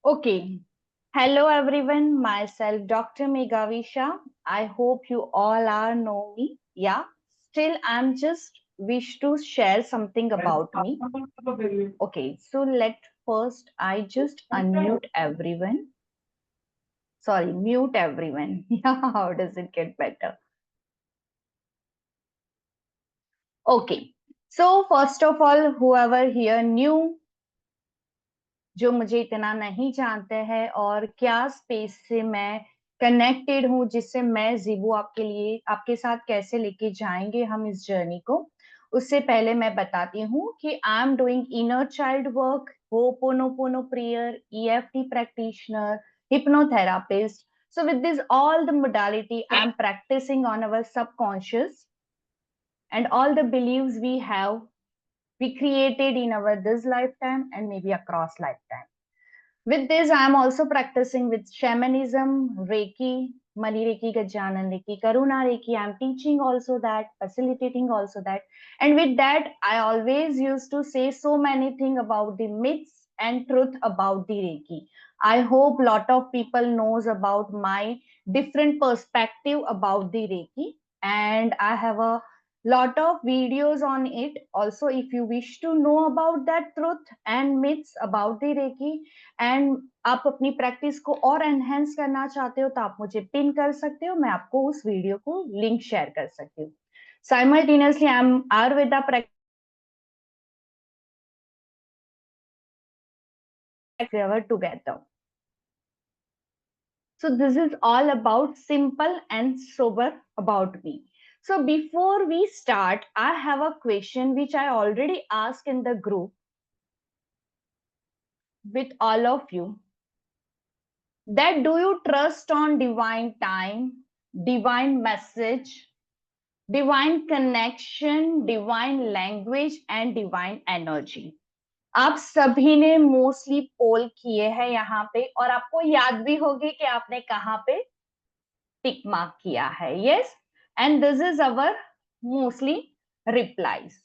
Okay. Hello everyone, myself Dr. Meghavisha. I hope you all are know me. Yeah. Still I'm just wish to share something about me. Okay, so let first I just unmute everyone. Sorry, mute everyone. Yeah, how does it get better? Okay. So first of all, whoever here new जो मुझे इतना नहीं जानते हैं और क्या space से मैं कनेक्टेड हूँ जिससे मैं जीवो आपके लिए आपके साथ कैसे लेके जाएंगे हम इस जर्नी को उससे पहले मैं बताती हूँ कि I am doing inner child work ho'oponopono prayer EFT practitioner hypnotherapist. So with this all the modality I'm practicing on our subconscious and all the beliefs we created in our this lifetime and maybe across lifetime. With this, I am also practicing with shamanism, Reiki, Mani Reiki, Gajanan Reiki, Karuna Reiki. I am teaching also that, facilitating also that. And with that, I always used to say so many things about the myths and truth about the Reiki. I hope lot of people knows about my different perspective about the Reiki. And I have a lot of videos on it. Also, if you wish to know about that truth and myths about the Reiki, and आप अपनी practice को और enhance करना चाहते हो तो आप मुझे पिन कर सकते हो मैं आपको उस वीडियो को लिंक शेयर कर सकती हूँ simultaneously I am Ayurveda practice together. So this is all about simple and sober about me. So before we start, I have a question which I already asked in the group with all of you. That do you trust on divine time, divine message, divine connection, divine language and divine energy? आप सभी ने mostly पोल किए हैं यहाँ पे और आपको याद भी होगी कि आपने कहाँ पे टिक मार्क किया है. Yes, and this is our mostly replies.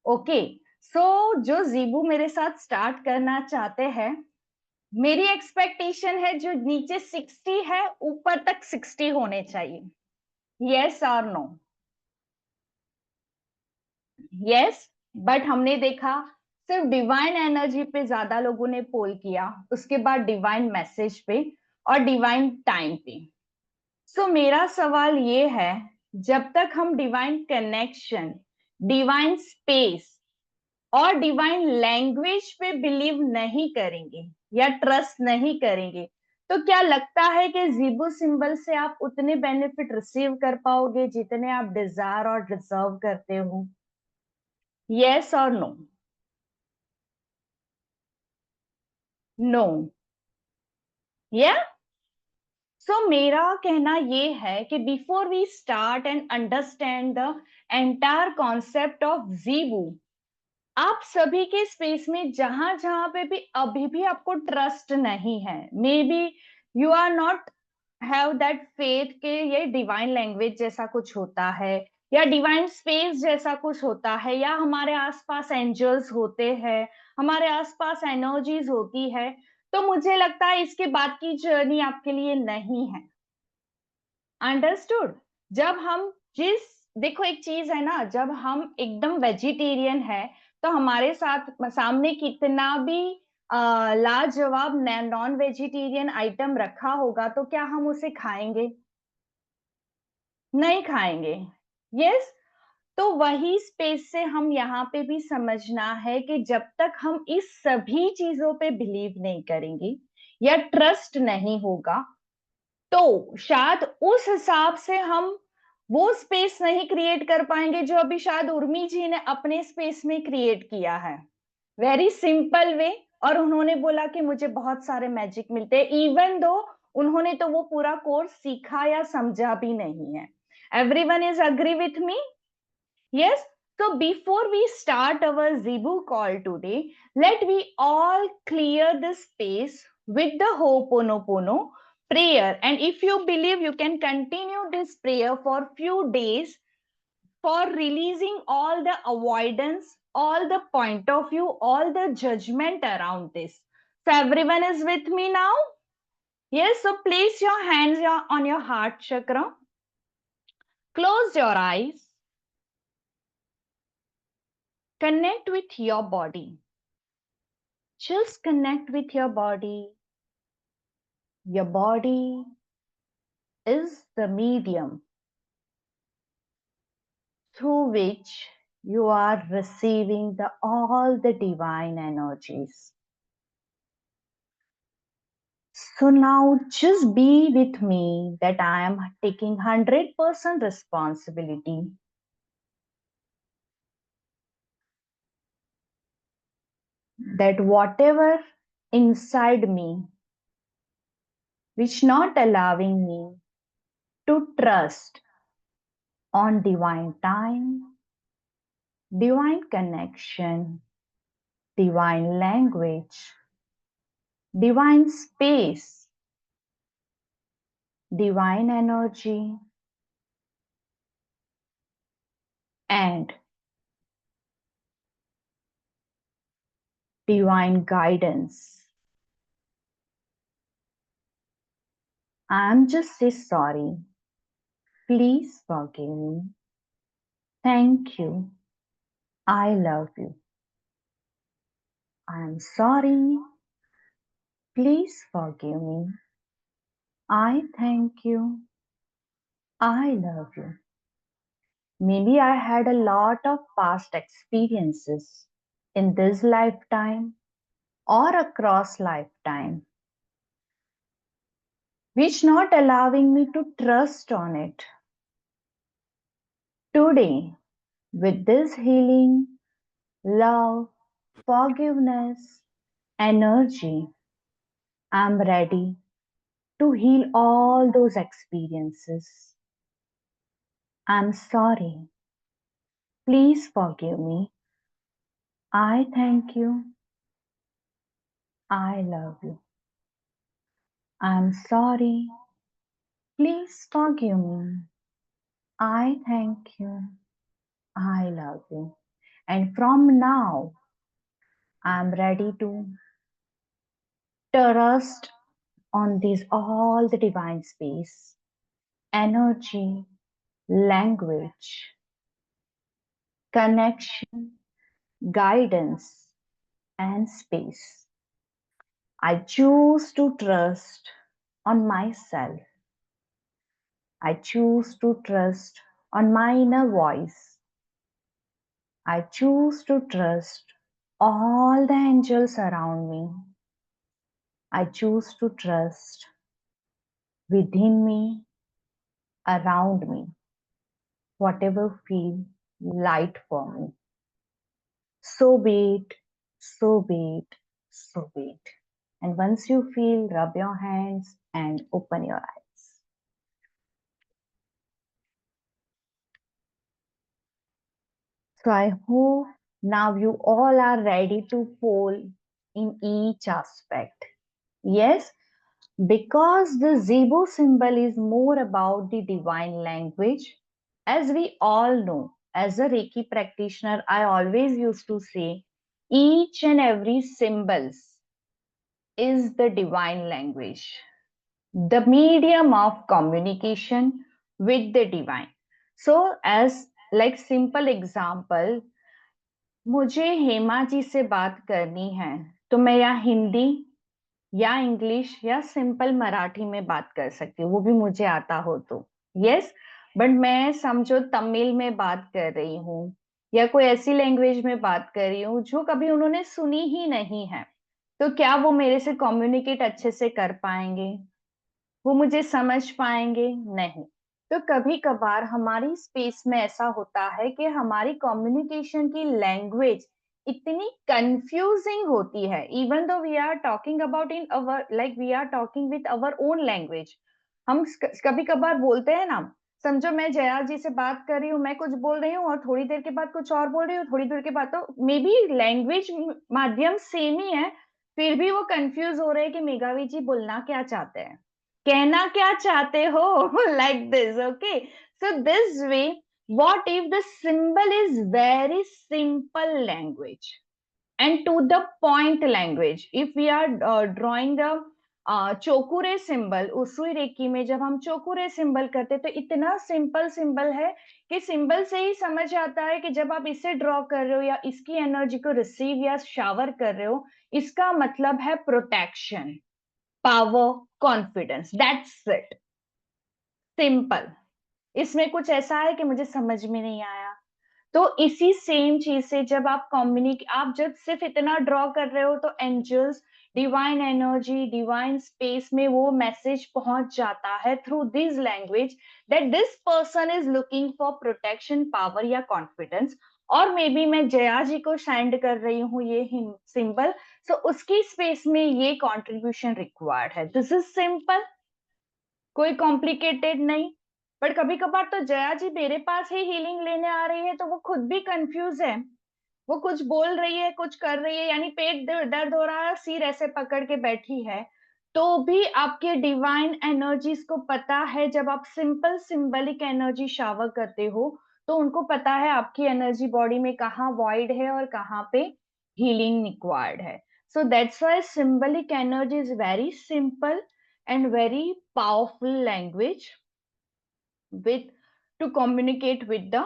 Okay, so जो जीबू मेरे साथ स्टार्ट करना चाहते हैं, मेरी एक्सपेक्टेशन है जो नीचे 60 है ऊपर तक 60 होने चाहिए. यस और नो? यस, बट हमने देखा सिर्फ डिवाइन एनर्जी पे ज्यादा लोगों ने पोल किया, उसके बाद डिवाइन मैसेज पे और डिवाइन टाइम पे. सो मेरा सवाल ये है, जब तक हम डिवाइन कनेक्शन, डिवाइन स्पेस और डिवाइन लैंग्वेज पे बिलीव नहीं करेंगे या ट्रस्ट नहीं करेंगे, तो क्या लगता है कि जीबो सिंबल से आप उतने बेनिफिट रिसीव कर पाओगे जितने आप डिजायर और डिजर्व करते हो? यस और नो? नो? या सो मेरा कहना ये है कि before we start and understand the entire concept of Zibu, आप सभी के स्पेस में जहां जहां पे भी अभी भी आपको ट्रस्ट नहीं है, maybe you are not have that faith के ये डिवाइन लैंग्वेज जैसा कुछ होता है या डिवाइन स्पेस जैसा कुछ होता है या हमारे आसपास एंजल्स होते हैं, हमारे आसपास एनर्जीज होती है, तो मुझे लगता है इसके बाद की जर्नी आपके लिए नहीं है. अंडरस्टूड? जब हम जिस देखो एक चीज है ना, जब हम एकदम वेजिटेरियन है तो हमारे साथ सामने कितना भी लाजवाब नॉन वेजिटेरियन आइटम रखा होगा तो क्या हम उसे खाएंगे? नहीं खाएंगे. यस, तो वही स्पेस से हम यहाँ पे भी समझना है कि जब तक हम इस सभी चीजों पे बिलीव नहीं करेंगे या ट्रस्ट नहीं होगा, तो शायद उस हिसाब से हम वो स्पेस नहीं क्रिएट कर पाएंगे जो अभी शायद उर्मी जी ने अपने स्पेस में क्रिएट किया है. Very simple way. और उन्होंने बोला कि मुझे बहुत सारे मैजिक मिलते हैं, इवन दो उन्होंने तो वो पूरा कोर्स सीखा या समझा भी नहीं है. Everyone is agree with me? Yes. So before we start our Zebu call today, let we all clear the space with the Ho'oponopono prayer. And if you believe, you can continue this prayer for few days for releasing all the avoidance, all the point of view, all the judgment around this. So everyone is with me now? Yes, so place your hands on your heart chakra. Close your eyes. Connect with your body. Just connect with your body. Your body is the medium through which you are receiving all the divine energies. So now just be with me that I am taking 100% responsibility that whatever inside me which not allowing me to trust on divine time, divine connection, divine language, divine space, divine energy, and divine guidance. I'm just say sorry. Please forgive me. Thank you. I love you. I'm sorry. Please forgive me. I thank you. I love you. Maybe I had a lot of past experiences in this lifetime or across lifetime, which not allowing me to trust on it. Today, with this healing, love, forgiveness, energy, I'm ready to heal all those experiences. I'm sorry. Please forgive me. I thank you. I love you. I'm sorry. Please forgive me. I thank you. I love you. And from now, I'm ready to trust on this all the divine space, energy, language, connection, guidance, and space. I choose to trust on myself. I choose to trust on my inner voice. I choose to trust all the angels around me. I choose to trust within me, around me, whatever feels light for me. So be it, so be it, so be it. And once you feel, rub your hands and open your eyes. So I hope now you all are ready to fall in each aspect. Yes, because the Zebo symbol is more about the divine language. As we all know, as a Reiki practitioner, I always used to say each and every symbols is the divine language, the medium of communication with the divine. So as like simple example, मुझे हेमा जी से बात करनी है तो मैं या हिंदी या English या सिंपल मराठी में बात कर सकती हूँ, वो भी मुझे आता हो तो यस। बट मैं समझो तमिल में बात कर रही हूँ या कोई ऐसी लैंग्वेज में बात कर रही हूँ जो कभी उन्होंने सुनी ही नहीं है, तो क्या वो मेरे से कम्युनिकेट अच्छे से कर पाएंगे? वो मुझे समझ पाएंगे? नहीं। तो कभी कभार हमारी स्पेस में ऐसा होता है कि हमारी कम्युनिकेशन की लैंग्वेज इतनी कंफ्यूजिंग होती है, even though we are talking about in our like we are talking with our own language. हम कभी कभार बोलते हैं ना, समझो मैं जया जी से बात कर रही हूँ, मैं कुछ बोल रही हूँ और थोड़ी देर के बाद कुछ और बोल रही हूँ, थोड़ी देर के बाद तो मे बी लैंग्वेज माध्यम सेम ही है, फिर भी वो कंफ्यूज हो रहे हैं कि मेघावी जी बोलना क्या चाहते हैं, कहना क्या चाहते हो like this. Okay, so this way what if the symbol is very simple language and to the point language? If we are drawing the cho ku rei symbol, Usui reiki में जब हम चोकुरे सिंबल करते तो इतना सिंपल सिंबल है कि symbol से ही समझ आता है कि जब आप इसे ड्रॉ कर रहे हो या इसकी एनर्जी को रिसीव या शावर कर रहे हो, इसका मतलब है protection, power, confidence. That's it, simple. इसमें कुछ ऐसा है कि मुझे समझ में नहीं आया। तो इसी सेम चीज से जब आप जब सिर्फ इतना ड्रॉ कर रहे हो तो angels, divine energy, divine space में वो मैसेज पहुंच जाता है through this language that this person is looking for protection, power या कॉन्फिडेंस। और मे बी मैं जया जी को सेंड कर रही हूँ ये सिंबल, सो उसकी स्पेस में ये कॉन्ट्रीब्यूशन रिक्वायर्ड है। दिस इज सिंपल, कोई कॉम्प्लिकेटेड नहीं। बट कभी कभार तो जया जी मेरे पास ही हीलिंग लेने आ रही है तो वो खुद भी कंफ्यूज है, वो कुछ बोल रही है, कुछ कर रही है, यानी पेट दर्द हो रहा है, सिर ऐसे पकड़ के बैठी है, तो भी आपके डिवाइन एनर्जीज को पता है। जब आप सिंपल सिंबलिक एनर्जी शावर करते हो तो उनको पता है आपकी एनर्जी बॉडी में कहाँ वॉइड है और कहाँ पे हीलिंग रिक्वायर्ड है। So that's why symbolic energy is very simple and very powerful language with to communicate with the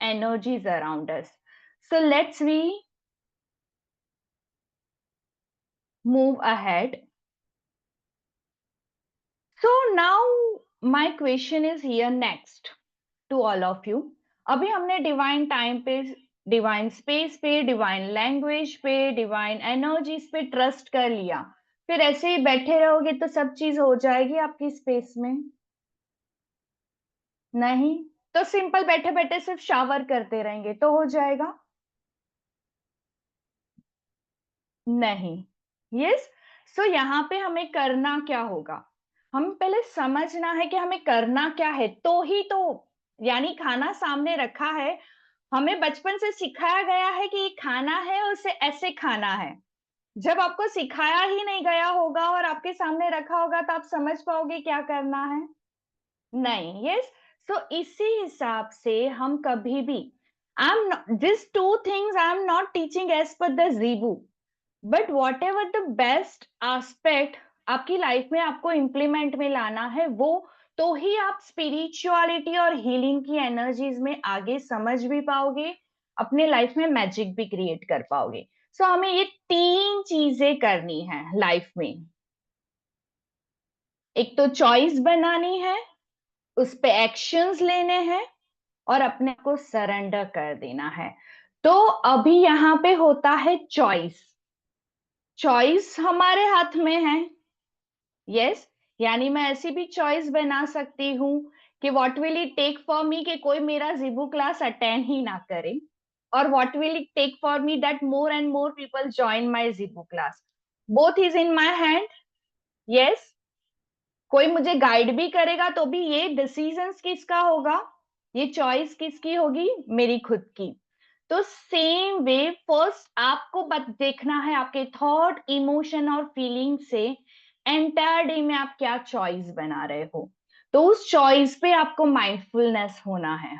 energies around us. So let's we move ahead. So now my question is here next to all of you. अभी हमने divine time पे, divine space पे, divine language पे, divine energies पे trust कर लिया, फिर ऐसे ही बैठे रहोगे तो सब चीज हो जाएगी आपकी स्पेस में? नहीं। तो सिंपल बैठे बैठे सिर्फ शावर करते रहेंगे तो हो जाएगा? नहीं। यस। सो यहाँ पे हमें करना क्या होगा? हम पहले समझना है कि हमें करना क्या है, तो ही तो, यानी खाना सामने रखा है, हमें बचपन से सिखाया गया है कि ये खाना है और उसे ऐसे खाना है। जब आपको सिखाया ही नहीं गया होगा और आपके सामने रखा होगा तो आप समझ पाओगे क्या करना है? नहीं। यस। सो इसी हिसाब से हम कभी भी, I am this two things I am not teaching as per the Zibu, but whatever the best aspect आपकी लाइफ में आपको इम्प्लीमेंट में लाना है, वो तो ही आप स्पिरिचुअलिटी और हीलिंग की एनर्जीज में आगे समझ भी पाओगे, अपने लाइफ में मैजिक भी क्रिएट कर पाओगे। सो हमें ये तीन चीजें करनी है लाइफ में। एक तो चॉइस बनानी है, उस पे एक्शंस लेने हैं और अपने आप को सरेंडर कर देना है। तो अभी यहाँ पे होता है चॉइस। चॉइस हमारे हाथ में है। यस। यानी मैं ऐसी भी चॉइस बना सकती हूँ कि what will it take for me कि कोई मेरा जिबू क्लास अटेंड ही ना करे, और what will it take for me that more and more people join my Zibu class. Both is in my hand. Yes. कोई मुझे गाइड भी करेगा तो भी ये डिसीजंस किसका होगा, ये चॉइस किसकी होगी? मेरी खुद की। तो सेम वे फर्स्ट आपको बस देखना है आपके थॉट, इमोशन और फीलिंग से एंटायर डे में आप क्या चॉइस बना रहे हो। तो उस चॉइस पे आपको माइंडफुलनेस होना है।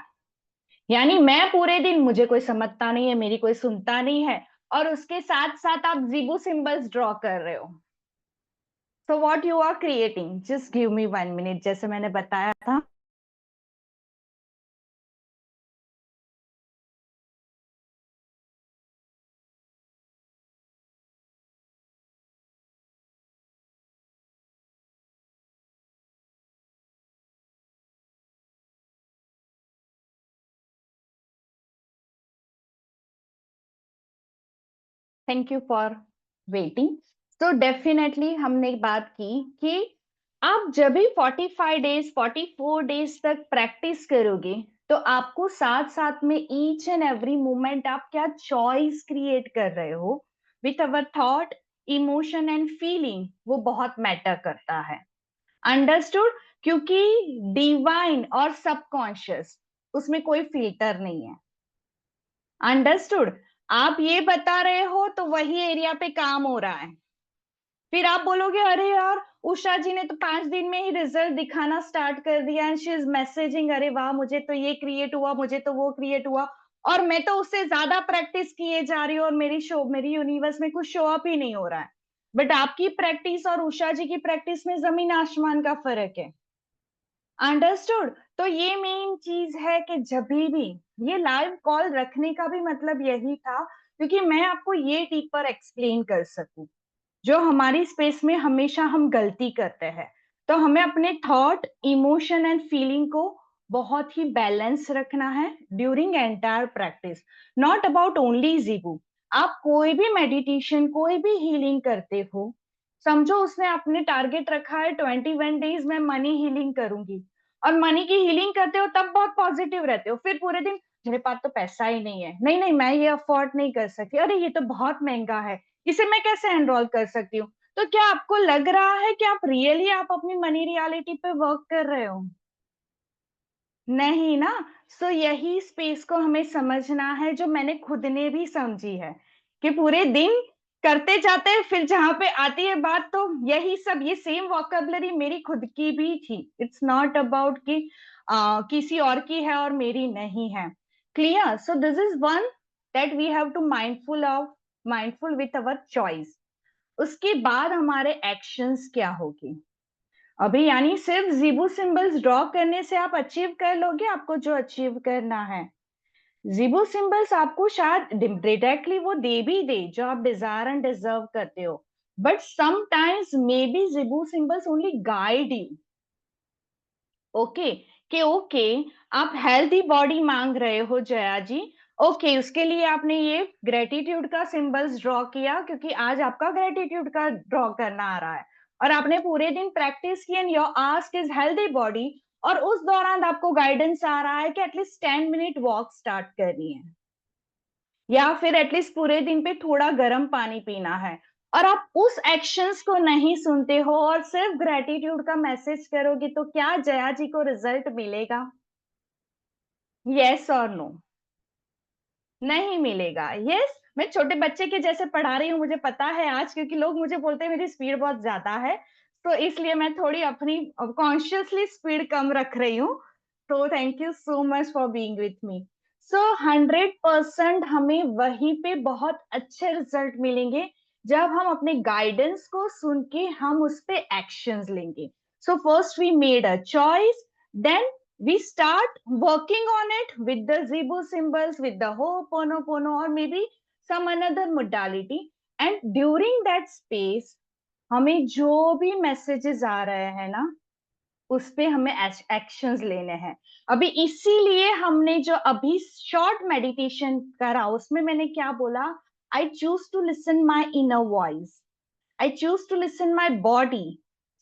यानी मैं पूरे दिन, मुझे कोई समझता नहीं है, मेरी कोई सुनता नहीं है, और उसके साथ साथ आप जीबू सिंबल्स ड्रॉ कर रहे हो। So what you are creating, just give me 1 minute, जैसे मैंने बताया था। Thank you for waiting. तो डेफिनेटली हमने बात की कि आप जब भी 45 डेज 44 डेज तक प्रैक्टिस करोगे तो आपको साथ साथ में ईच एंड एवरी मोमेंट आप क्या चॉइस क्रिएट कर रहे हो with our thought, emotion and feeling, वो बहुत मैटर करता है। अंडरस्टूड? क्योंकि डिवाइन और सबकॉन्शियस, उसमें कोई फिल्टर नहीं है। अंडरस्टूड? आप ये बता रहे हो तो वही एरिया पे काम हो रहा है। फिर आप बोलोगे अरे यार उषा जी ने तो 5 दिन में ही रिजल्ट दिखाना स्टार्ट कर दिया एंड शी इज मैसेजिंग, अरे वाह मुझे तो ये क्रिएट हुआ, मुझे तो वो क्रिएट हुआ, और मैं तो उससे ज्यादा प्रैक्टिस किए जा रही हूँ और मेरी यूनिवर्स में कुछ शो अप ही नहीं हो रहा है। बट आपकी प्रैक्टिस और उषा जी की प्रैक्टिस में जमीन आसमान का फर्क है। अंडरस्टूड। तो ये मेन चीज है कि जब भी ये लाइव कॉल रखने का भी मतलब यही था, क्योंकि मैं आपको ये डीपर एक्सप्लेन कर सकूं। जो हमारी स्पेस में हमेशा हम गलती करते हैं, तो हमें अपने थॉट, इमोशन एंड फीलिंग को बहुत ही बैलेंस रखना है during entire practice. Not about only जीबू। आप कोई भी मेडिटेशन, कोई भी हीलिंग करते हो, समझो उसने अपने टारगेट रखा है 21 डेज में मनी हीलिंग करूंगी, और मनी की हीलिंग करते हो तब बहुत पॉजिटिव रहते हो, फिर पूरे दिन मेरे पास तो पैसा ही नहीं है, नहीं नहीं मैं ये अफोर्ड नहीं कर सकती, अरे ये तो बहुत महंगा है, इसे मैं कैसे एनरोल कर सकती हूँ। तो क्या आपको लग रहा है कि आप रियली आप अपनी मनी रियलिटी पे वर्क कर रहे हो? नहीं ना। सो यही स्पेस को हमें समझना है, जो मैंने खुद ने भी समझी है, कि पूरे दिन करते जाते हैं, फिर जहां पे आती है बात तो यही सब, ये सेम वोकेबलरी मेरी खुद की भी थी। इट्स नॉट अबाउट कि किसी और की है और मेरी नहीं है। Clear? So this is one that we have to mindful with our choice. उसके बाद हमारे एक्शंस क्या होगी? अभी यानी सिर्फ जीबू सिंबल्स ड्रॉ करने से आप अचीव कर लोगे आपको जो अचीव करना है? जीबू सिंबल्स आपको शायद डायरेक्टली वो दे भी दे जो आप डिजायर एंड डिजर्व करते हो, but sometimes may be Jibu symbols only guide you. Okay, कि ओके आप हेल्दी बॉडी मांग रहे हो जया जी, ओके उसके लिए आपने ये ग्रेटिट्यूड का सिंबल्स ड्रॉ किया, क्योंकि आज आपका ग्रेटिट्यूड का ड्रॉ करना आ रहा है, और आपने पूरे दिन प्रैक्टिस की and your ask is healthy body, और उस दौरान आपको गाइडेंस आ रहा है कि एटलीस्ट 10 मिनट वॉक स्टार्ट करनी है, या फिर एटलीस्ट पूरे दिन पे थोड़ा गर्म पानी पीना है, और आप उस एक्शंस को नहीं सुनते हो और सिर्फ ग्रेटिट्यूड का मैसेज करोगे, तो क्या जया जी को रिजल्ट मिलेगा? यस और नो? नहीं मिलेगा। यस, मैं छोटे बच्चे के जैसे पढ़ा रही हूँ, मुझे पता है आज, क्योंकि लोग मुझे बोलते हैं मेरी स्पीड बहुत ज्यादा है, तो इसलिए मैं थोड़ी अपनी कॉन्शियसली स्पीड कम रख रही हूँ। तो thank you so much for being with me. So 100% हमें वहीं पे बहुत अच्छे रिजल्ट मिलेंगे, जब हम अपने गाइडेंस को सुन के हम उस पे एक्शंस लेंगे। So first we made a choice, then we start working on it with the Zibo symbols, with the Ho'oponopono, or maybe some another modality. And during that space, हमें जो भी मैसेजेस आ रहे हैं ना, उस पे हमें एक्शंस लेने हैं। अभी इसीलिए हमने जो अभी शॉर्ट मेडिटेशन करा, उसमें मैंने क्या बोला? I choose to listen my inner voice, I choose to listen my body.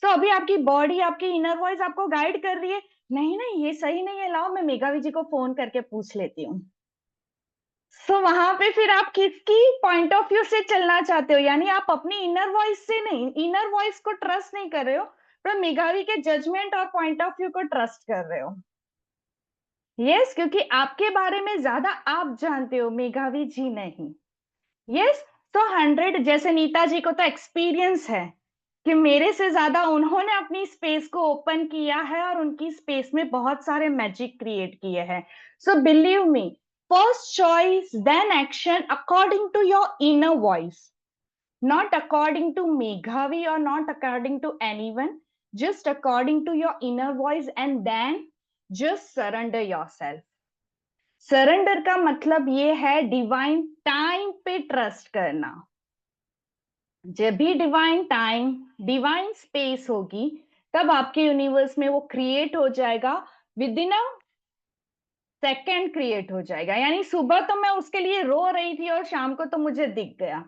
तो अभी आपकी बॉडी, आपकी इनर वॉइस आपको गाइड कर रही है, नहीं नहीं ये सही नहीं है, लाओ मैं मेघावी जी को फोन करके पूछ लेती हूँ। सो वहां पे फिर आप किसकी पॉइंट ऑफ व्यू से चलना चाहते हो? यानी आप अपनी इनर वॉइस से नहीं, इनर वॉइस को ट्रस्ट नहीं कर रहे हो, पर मेघावी के जजमेंट और पॉइंट ऑफ व्यू को ट्रस्ट कर रहे हो। यस, क्योंकि आपके बारे में ज्यादा आप जानते हो, मेघावी जी नहीं। यस। तो 100, जैसे नीता जी को तो एक्सपीरियंस है कि मेरे से ज्यादा उन्होंने अपनी स्पेस को ओपन किया है और उनकी स्पेस में बहुत सारे मैजिक क्रिएट किए हैं। So believe me, first choice then action according to your inner voice, not according to Meghavi or not according to anyone, just according to your inner voice, and then just surrender yourself. Surrender का मतलब ये है divine time पे trust करना। जब भी divine time, divine space होगी, तब आपके यूनिवर्स में वो क्रिएट हो जाएगा, with in a second create हो जाएगा। यानी सुबह तो मैं उसके लिए रो रही थी और शाम को तो मुझे दिख गया।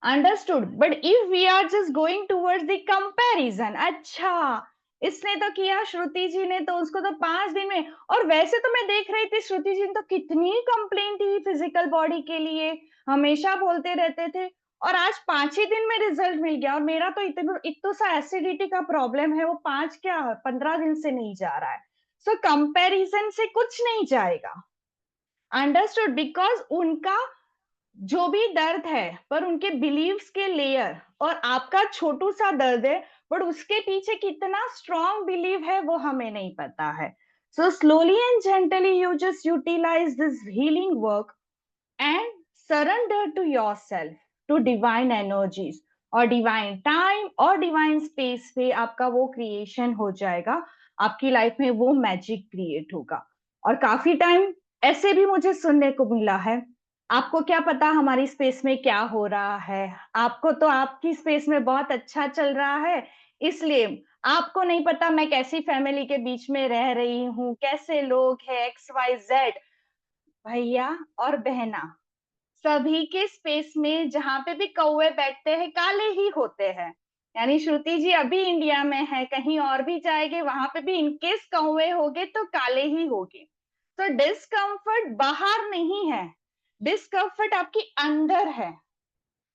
Understood? But if we are just going towards the comparison, अच्छा इसने तो किया, श्रुति जी ने तो, उसको तो 5 दिन में, और वैसे तो मैं देख रही थी श्रुति जी ने तो कितनी कंप्लेन थी फिजिकल बॉडी के लिए, हमेशा बोलते रहते थे, और आज 5 ही दिन में रिजल्ट मिल गया, और मेरा तो इतना सा एसिडिटी का प्रॉब्लम है, वो 5 क्या 15 दिन से नहीं जा रहा है। सो कंपैरिजन से कुछ नहीं जाएगा। अंडरस्टूड? बिकॉज उनका जो भी दर्द है, पर उनके बिलीव्स के लेयर और आपका छोटू सा दर्द है, बट उसके पीछे कितना स्ट्रॉन्ग बिलीव है वो हमें नहीं पता है. So slowly and gently you just utilize this healing work and surrender to yourself to divine energies और divine time और divine space पे आपका वो क्रिएशन हो जाएगा. आपकी लाइफ में वो मैजिक क्रिएट होगा. और काफी टाइम ऐसे भी मुझे सुनने को मिला है, आपको क्या पता हमारी स्पेस में क्या हो रहा है, आपको तो आपकी स्पेस में बहुत अच्छा चल रहा है, इसलिए आपको नहीं पता मैं कैसी फैमिली के बीच में रह रही हूँ, कैसे लोग हैं, एक्स वाई जेड. भैया और बहना, सभी के स्पेस में जहां पे भी कौवे बैठते हैं काले ही होते हैं. यानी श्रुति जी अभी इंडिया में है, कहीं और भी जाएंगे वहां पे भी इनकेस कौवे होंगे तो काले ही होंगे. तो डिस्कम्फर्ट बाहर नहीं है, डिस्कम्फर्ट आपकी अंदर है.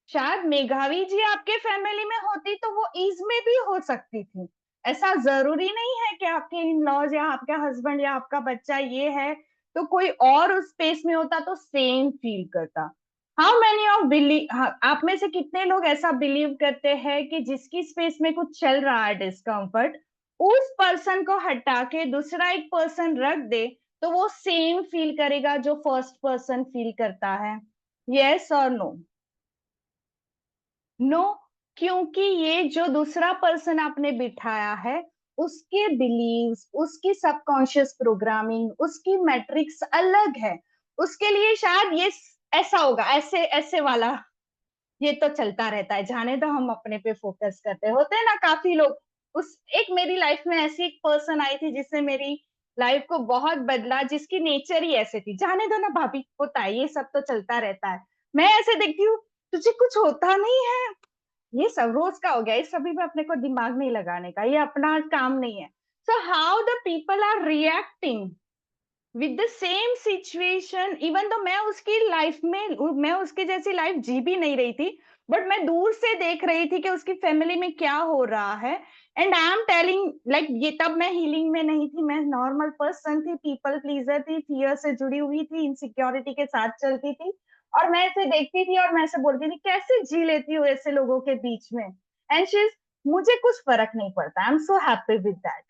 शायद मेघावी जी आपके फैमिली में होती तो वो ईज में भी हो सकती थी. ऐसा जरूरी नहीं है कि आपके इन लॉज या आपका हस्बैंड या आपका बच्चा ये है तो कोई और उस स्पेस में होता तो सेम फील करता. हाउ मेनी ऑफ बिलीव, आप में से कितने लोग ऐसा बिलीव करते हैं कि जिसकी स्पेस में कुछ चल रहा है डिस्कम्फर्ट, उस पर्सन को हटा के दूसरा एक पर्सन रख दे तो वो सेम फील करेगा जो फर्स्ट पर्सन फील करता है. यस और नो? नो. क्योंकि ये जो दूसरा पर्सन आपने बिठाया है, उसके बिलीव्स, उसकी सबकॉन्शियस प्रोग्रामिंग, उसकी मैट्रिक्स अलग है. उसके लिए शायद ये ऐसा होगा, ऐसे ऐसे वाला. ये तो चलता रहता है, जाने दो, हम अपने पे फोकस करते होते हैं ना काफी लोग. उस एक मेरी लाइफ में ऐसी एक पर्सन आई थी जिसने मेरी लाइफ को बहुत बदला, जिसकी नेचर ही ऐसे थी. जाने दो ना भाभी, होता है, ये सब तो चलता रहता है. मैं ऐसे देखती हूँ, तुझे कुछ होता नहीं है, ये सब रोज का हो गया, इस सभी में अपने को दिमाग नहीं लगाने का, ये अपना काम नहीं है. So how the people are reacting with the same situation, even though मैं उसकी लाइफ में, मैं उसकी जैसी लाइफ जी भी नहीं रही थी, बट मैं दूर से देख रही थी कि उसकी फैमिली में क्या हो रहा है. And I am telling like, ये तब मैं हीलिंग में नहीं थी, मैं नॉर्मल पर्सन थी, पीपल प्लीजर थी, फियर से जुड़ी हुई थी, इनसिक्योरिटी के साथ चलती थी. और मैं ऐसे देखती थी और मैं ऐसे बोलती थी कैसे जी लेती हूँ ऐसे लोगों के बीच में. एंड शी, मुझे कुछ फर्क नहीं पड़ता, I am so happy with that.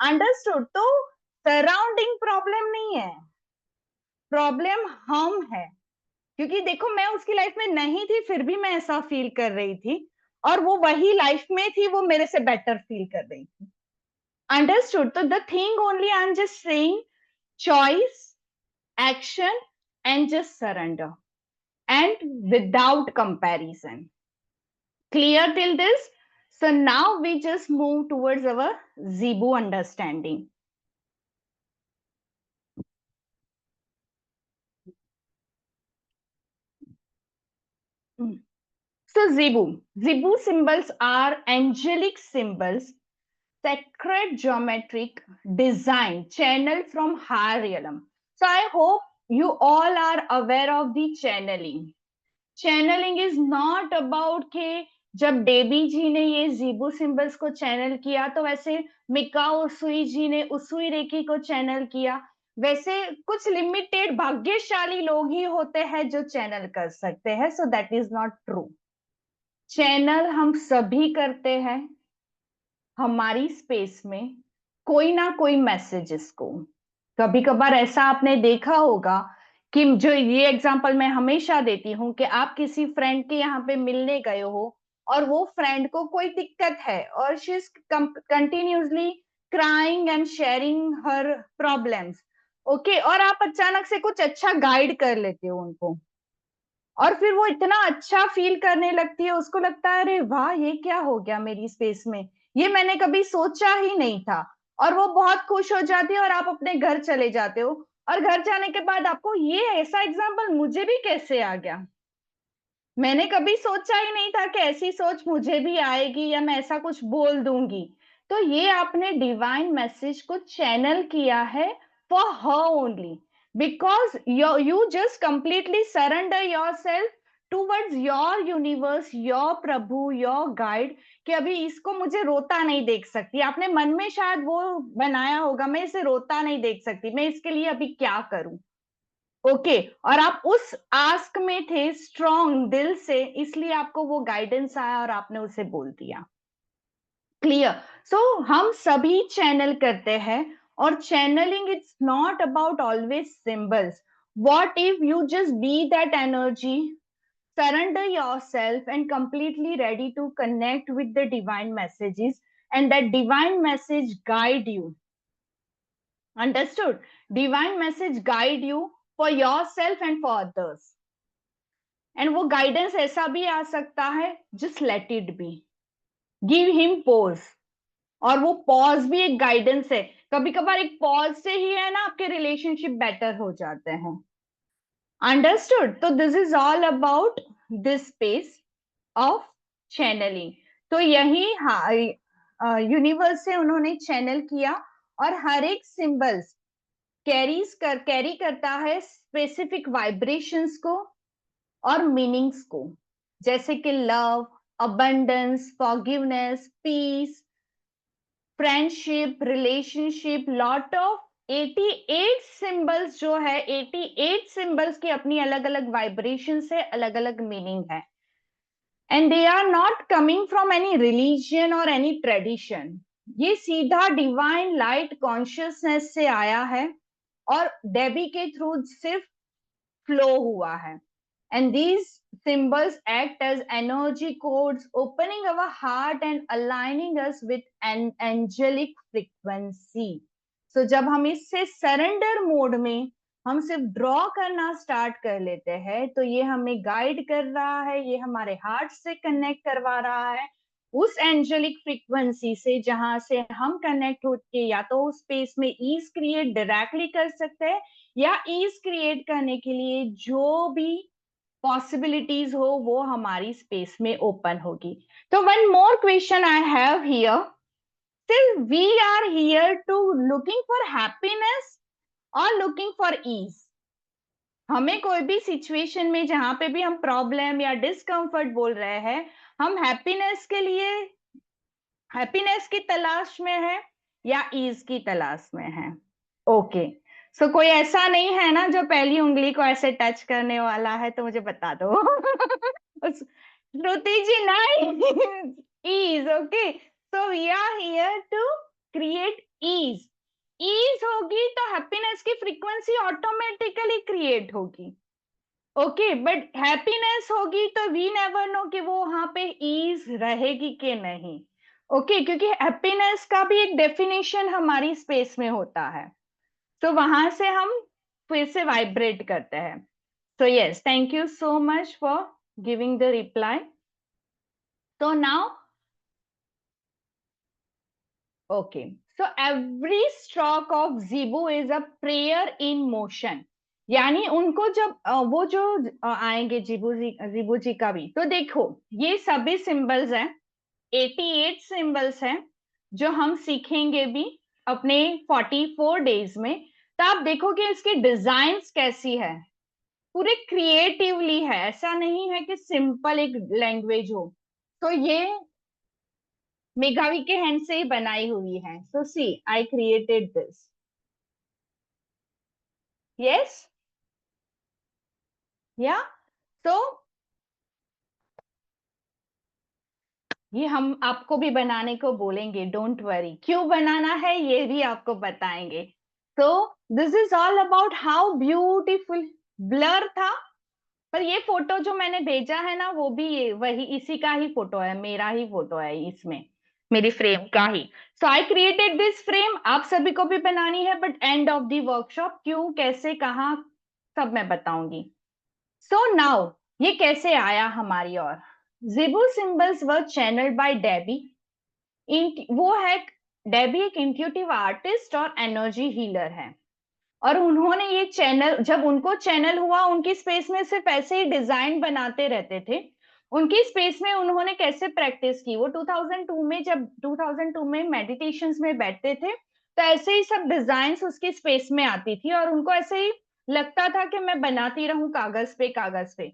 Understood? तो सराउंडिंग प्रॉब्लम नहीं है, प्रॉब्लम हम है. क्योंकि देखो मैं उसकी लाइफ में नहीं थी फिर भी मैं ऐसा फील कर रही थी, और वो वही लाइफ में थी, वो मेरे से बेटर फील कर रही थी. अंडरस्टूड? तो the thing only I am just saying, choice, action and just surrender, and without comparison. Clear till this? So now we just move towards our Zebu understanding. So Zebu symbols are angelic symbols, sacred geometric design channeled from higher realm. So I hope you all are aware of the channeling. Channelling is not about के जब Debbie जी ने ये जीबू symbols को channel किया तो वैसे मिका उसुई जी ने उसुई recce को चैनल किया, वैसे कुछ लिमिटेड भाग्यशाली लोग ही होते हैं जो चैनल कर सकते हैं. So that is not true. Channel हम सभी करते हैं हमारी स्पेस में कोई ना कोई मैसेजेस को. कभी कभार ऐसा आपने देखा होगा कि जो ये एग्जांपल मैं हमेशा देती हूँ कि आप किसी फ्रेंड के यहाँ पे मिलने गए हो और वो फ्रेंड को कोई दिक्कत है और she is continuously crying and sharing her problems. Okay, और आप अचानक से कुछ अच्छा गाइड कर लेते हो उनको, और फिर वो इतना अच्छा फील करने लगती है, उसको लगता है अरे वाह ये क्या हो गया मेरी स्पेस में, ये मैंने कभी सोचा ही नहीं था. और वो बहुत खुश हो जाती है और आप अपने घर चले जाते हो, और घर जाने के बाद आपको ये ऐसा एग्जाम्पल मुझे भी कैसे आ गया, मैंने कभी सोचा ही नहीं था कि ऐसी सोच मुझे भी आएगी या मैं ऐसा कुछ बोल दूंगी. तो ये आपने डिवाइन मैसेज को चैनल किया है for her only, because you just completely surrender your self towards your universe, your Prabhu, your guide, कि अभी इसको मुझे रोता नहीं देख सकती. आपने मन में शायद वो बनाया होगा, मैं इसे रोता नहीं देख सकती, मैं इसके लिए अभी क्या करूं. ओके और आप उस आस्क में थे स्ट्रॉन्ग दिल से, इसलिए आपको वो गाइडेंस आया और आपने उसे बोल दिया। क्लियर? सो हम सभी चैनल करते हैं और channelling it's not about always symbols. What if you just be that energy, surrender yourself and completely ready to connect with the divine messages, and that divine message guide you. Understood? Divine message guide you for yourself and for others. And वो guidance ऐसा भी आ सकता है, just let it be. Give him pause. और वो pause भी एक guidance है। कभी कभार एक पॉज से ही है ना आपके रिलेशनशिप बेटर हो जाते हैं। अंडरस्टूड? तो this is all about this space of channelling. तो यही यूनिवर्स से उन्होंने चैनल किया और हर एक सिंबल्स कैरी करता है स्पेसिफिक वाइब्रेशंस को और मीनिंग्स को, जैसे कि love, abundance, forgiveness, peace, friendship, relationship, lot of 88 symbols जो है, 88 सिंबल्स की अपनी अलग अलग वाइब्रेशन से अलग अलग मीनिंग है। And they are not coming from any religion और एनी ट्रेडिशन। ये सीधा डिवाइन लाइट कॉन्शियसनेस से आया है और डेबी के थ्रू सिर्फ फ्लो हुआ है। And these symbols act as energy codes, opening our heart and aligning us with an angelic frequency. So जब हम इससे सरेंडर मोड में हम सिर्फ ड्रॉ करना स्टार्ट कर लेते हैं, तो ये हमें गाइड कर रहा है, ये हमारे हार्ट से कनेक्ट करवा रहा है उस एंजेलिक फ्रीक्वेंसी से, जहां से हम कनेक्ट होके या तो उस स्पेस में ईज क्रिएट डायरेक्टली कर सकते हैं, या ईज क्रिएट करने के लिए जो भी पॉसिबिलिटीज हो वो हमारी स्पेस में ओपन होगी। तो one more question I have here, still we are here to looking for happiness or looking for ease? हमें कोई भी सिचुएशन में जहां पे भी हम प्रॉब्लम या डिस्कम्फर्ट बोल रहे हैं, हम हैप्पीनेस के लिए हैप्पीनेस की तलाश में है या ईज की तलाश में है? ओके सो कोई ऐसा नहीं है ना जो पहली उंगली को ऐसे टच करने वाला है, तो मुझे बता दो। श्रुति जी नहीं, ease. Okay so we are here to create ease. Ease होगी तो हैप्पीनेस की फ्रीक्वेंसी ऑटोमेटिकली क्रिएट होगी। ओके बट हैप्पीनेस होगी तो वी नेवर नो कि वो वहां पे ईज रहेगी कि नहीं। ओके क्योंकि हैप्पीनेस का भी एक डेफिनेशन हमारी स्पेस में होता है, तो वहां से हम फिर से वाइब्रेट करते हैं। So yes, thank you so much for giving the reply. तो now okay so every stroke of Zibu is a prayer in motion. यानी उनको जब वो जो आएंगे जीबू जी का भी, तो देखो ये सभी सिंबल्स हैं, 88 सिंबल्स हैं जो हम सीखेंगे भी अपने 44 डेज में। तो आप देखोगे इसकी डिजाइन्स कैसी है, पूरे क्रिएटिवली है, ऐसा नहीं है कि सिंपल एक लैंग्वेज हो। तो ये मेघावी के हैंड से ही बनाई हुई है। सो सी आई क्रिएटेड दिस। यस या तो ये हम आपको भी बनाने को बोलेंगे, डोंट वरी। क्यों बनाना है ये भी आपको बताएंगे। तो this is all about how beautiful. Blur था, पर ये फोटो जो मैंने भेजा है ना, वो भी ये वही इसी का ही फोटो है, मेरा ही फोटो है इसमें, मेरी फ्रेम का ही। सो आई क्रिएटेड दिस फ्रेम। आप सभी को भी बनानी है, but end of the workshop क्यों, कैसे, कहाँ, सब मैं बताऊंगी। सो नाउ ये कैसे आया हमारी ओर। जिबू सिंबल्स वर चैनल्ड बाय डेबी। वो है, डेबी एक इंट्यूटिव आर्टिस्ट और एनर्जी हीलर है, और उन्होंने ये चैनल, जब उनको चैनल हुआ, उनकी स्पेस में सिर्फ ऐसे ही डिजाइन बनाते रहते थे। उनकी स्पेस में उन्होंने कैसे प्रैक्टिस की, वो 2002 में, जब 2002 में मेडिटेशंस में बैठते थे, तो ऐसे ही सब डिजाइन्स उसकी स्पेस में आती थी, और उनको ऐसे ही लगता था कि मैं बनाती रहूं कागज पे कागज पे।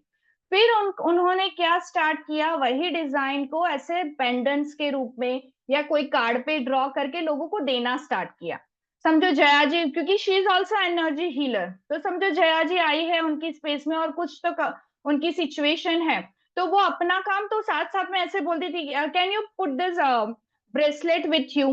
फिर उन्होंने क्या स्टार्ट किया, वही डिजाइन को ऐसे पेंडेंट्स के रूप में या कोई कार्ड पे ड्रॉ करके लोगों को देना स्टार्ट किया। समझो जया जी, क्योंकि she is also energy healer, तो समझो जया जी आई है उनकी स्पेस में और कुछ तो उनकी सिचुएशन है, तो वो अपना काम तो साथ साथ में ऐसे बोलती थी, can you put this bracelet with you,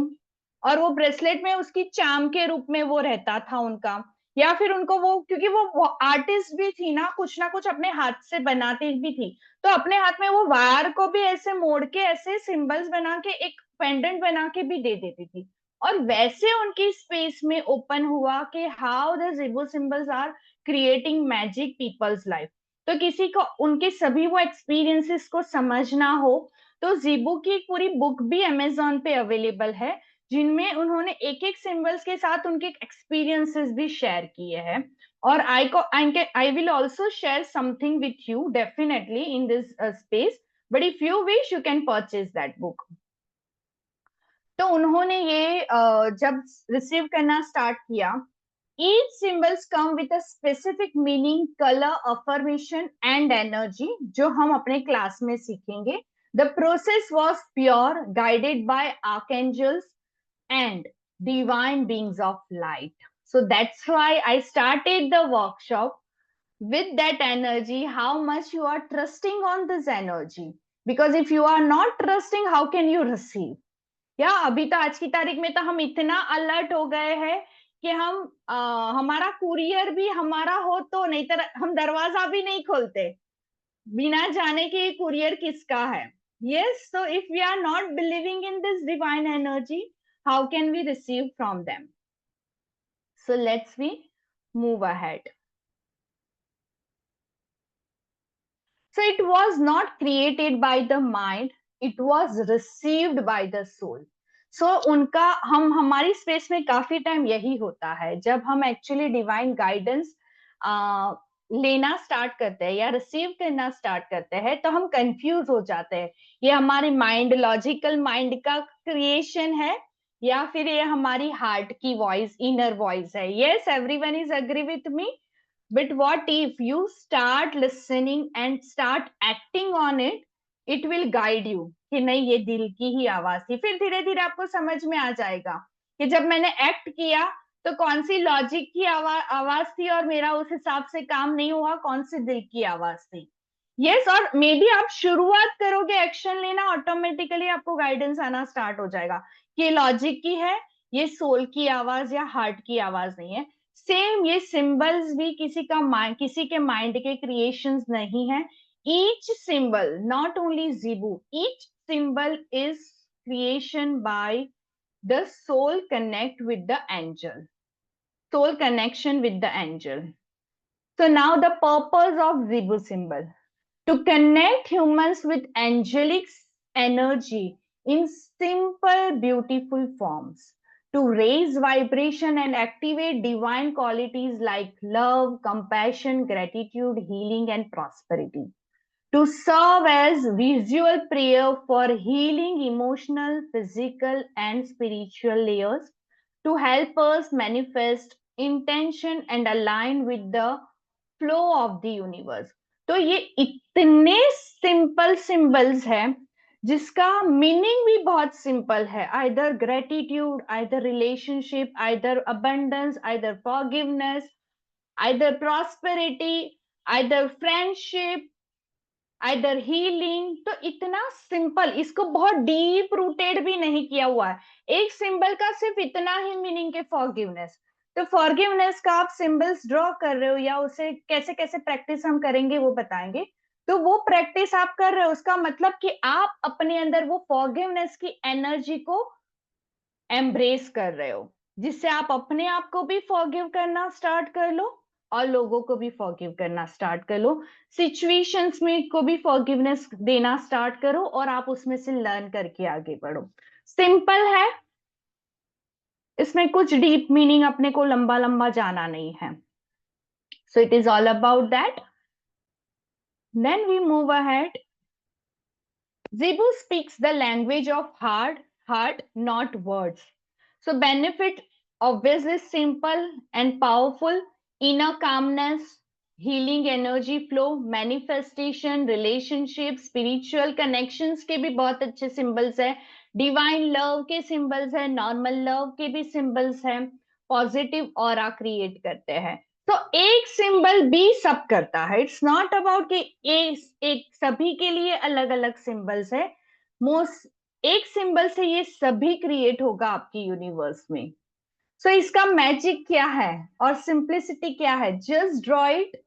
और वो ब्रेसलेट में उसकी चाम के रूप में वो रहता था उनका। या फिर उनको वो, क्योंकि वो आर्टिस्ट भी थी ना कुछ अपने हाथ से बनाती भी थी, तो अपने हाथ में वो वायर को भी ऐसे मोड़ के ऐसे सिंबल्स बना के एक पेंडेंट बना के भी दे देती थी। और वैसे उनकी स्पेस में ओपन हुआ कि how the Zibu symbols are creating magic peoples life. तो किसी को उनके सभी वो एक्सपीरियंसेस को समझना हो, तो जिबो की एक पूरी बुक भी अमेजोन पे अवेलेबल है, जिनमें उन्होंने एक एक सिंबल्स के साथ उनके एक्सपीरियंसेस भी शेयर किए हैं। और आई will also share something with you definitely in this space, but if you wish you can purchase that book. तो उन्होंने ये जब रिसीव करना स्टार्ट किया, each symbols come with a specific meaning, color, affirmation and energy, जो हम अपने class में सीखेंगे। The process was pure, guided by archangels and divine beings of light. So that's why I started the workshop with that energy, how much you are trusting on this energy. Because if you are not trusting, how can you receive? या अभी तो आज की तारीख में तो हम इतना अलर्ट हो गए हैं कि हम हमारा कुरियर भी हमारा हो तो, नहीं तो हम दरवाजा भी नहीं खोलते बिना जाने कि कुरियर किसका है। Yes, so if we are not believing in this divine energy, how can we receive from them? So let's we move ahead. So it was not created by the mind, it was received by the soul. So उनका हम हमारी space में काफी time यही होता है, जब हम एक्चुअली डिवाइन गाइडेंस लेना स्टार्ट करते हैं या रिसीव करना स्टार्ट करते हैं, तो हम कंफ्यूज हो जाते हैं, ये हमारे माइंड, लॉजिकल माइंड का क्रिएशन है या फिर ये हमारी हार्ट की वॉइस, इनर वॉइस है। Yes, everyone is agree with me. But what if you start listening and start acting on it? It will guide you कि नहीं, ये दिल की ही आवाज थी। फिर धीरे धीरे आपको समझ में आ जाएगा कि जब मैंने एक्ट किया तो कौन सी लॉजिक की आवाज थी और मेरा उस हिसाब से काम नहीं हुआ, कौन सी दिल की आवाज थी। यस, और मे बी आप शुरुआत करोगे एक्शन लेना, ऑटोमेटिकली आपको गाइडेंस आना स्टार्ट हो जाएगा कि लॉजिक की है, ये सोल की आवाज या हार्ट की आवाज नहीं है। सेम ये सिंबल्स भी किसी के माइंड के क्रिएशंस नहीं है। Each symbol, not only Zibu, each symbol is creation by the soul connect with the angel, soul connection with the angel. So now the purpose of Zibu symbol, to connect humans with angelic energy in simple, beautiful forms, to raise vibration and activate divine qualities like love, compassion, gratitude, healing, and prosperity, to serve as visual prayer for healing emotional, physical, and spiritual layers, to help us manifest intention and align with the flow of the universe. तो ये इतने simple symbols हैं जिसका meaning भी बहुत simple है, either gratitude, either relationship, either abundance, either forgiveness, either prosperity, either friendship, either healing. तो इतना सिंपल, इसको बहुत डीप रूटेड भी नहीं किया हुआ है। एक सिंबल का सिर्फ इतना ही मीनिंग है, फॉरगिवनेस। तो फॉरगिवनेस का आप सिंबल्स ड्रॉ कर रहे हो या उसे कैसे कैसे प्रैक्टिस हम करेंगे वो बताएंगे। तो वो प्रैक्टिस आप कर रहे हो, उसका मतलब कि आप अपने अंदर वो फॉरगिवनेस की एनर्जी को एम्ब्रेस कर रहे हो, जिससे आप अपने आप को भी फॉरगिव करना स्टार्ट कर लो और लोगों को भी फॉरगिव करना स्टार्ट कर लो। सिचुएशंस में को भी फॉरगिवनेस देना स्टार्ट करो और आप उसमें से लर्न करके आगे बढ़ो। सिंपल है, इसमें कुछ डीप मीनिंग अपने को लंबा लंबा जाना नहीं है। So it is all about that. Then we move ahead. Zebu speaks the language of heart, not words. So benefit obviously simple and powerful: inner calmness, healing energy flow, manifestation, relationship, spiritual connections के भी बहुत अच्छे symbols है, divine love के symbols है, normal love के भी symbols है, पॉजिटिव ऑरा क्रिएट करते हैं। तो एक सिंबल भी सब करता है, इट्स नॉट अबाउट कि एक सभी के लिए अलग अलग सिंबल्स है। मोस्ट एक सिंबल से ये सभी क्रिएट होगा आपकी यूनिवर्स में। सो इसका मैजिक क्या है और सिंप्लिसिटी क्या है? जस्ट ड्रॉ इट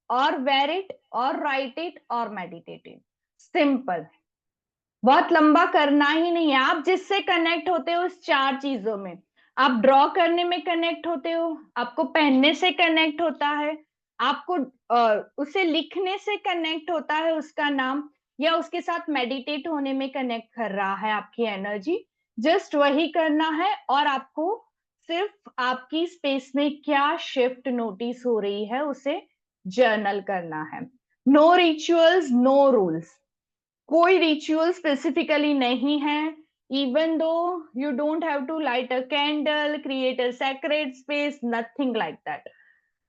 और वेयर इट और राइट इट और मेडिटेट इट। सिंपल, बहुत लंबा करना ही नहीं है। आप जिससे कनेक्ट होते हो उस चार चीजों में, आप ड्रॉ करने में कनेक्ट होते हो, आपको पहनने से कनेक्ट होता है, आपको उसे लिखने से कनेक्ट होता है उसका नाम, या उसके साथ मेडिटेट होने में कनेक्ट कर रहा है आपकी एनर्जी। जस्ट वही करना है और आपको सिर्फ आपकी स्पेस में क्या शिफ्ट नोटिस हो रही है उसे जर्नल करना है। नो रिचुअल्स, नो रूल्स, कोई रिचुअल स्पेसिफिकली नहीं है। Even though you don't have to light a candle, create a sacred space, nothing like that.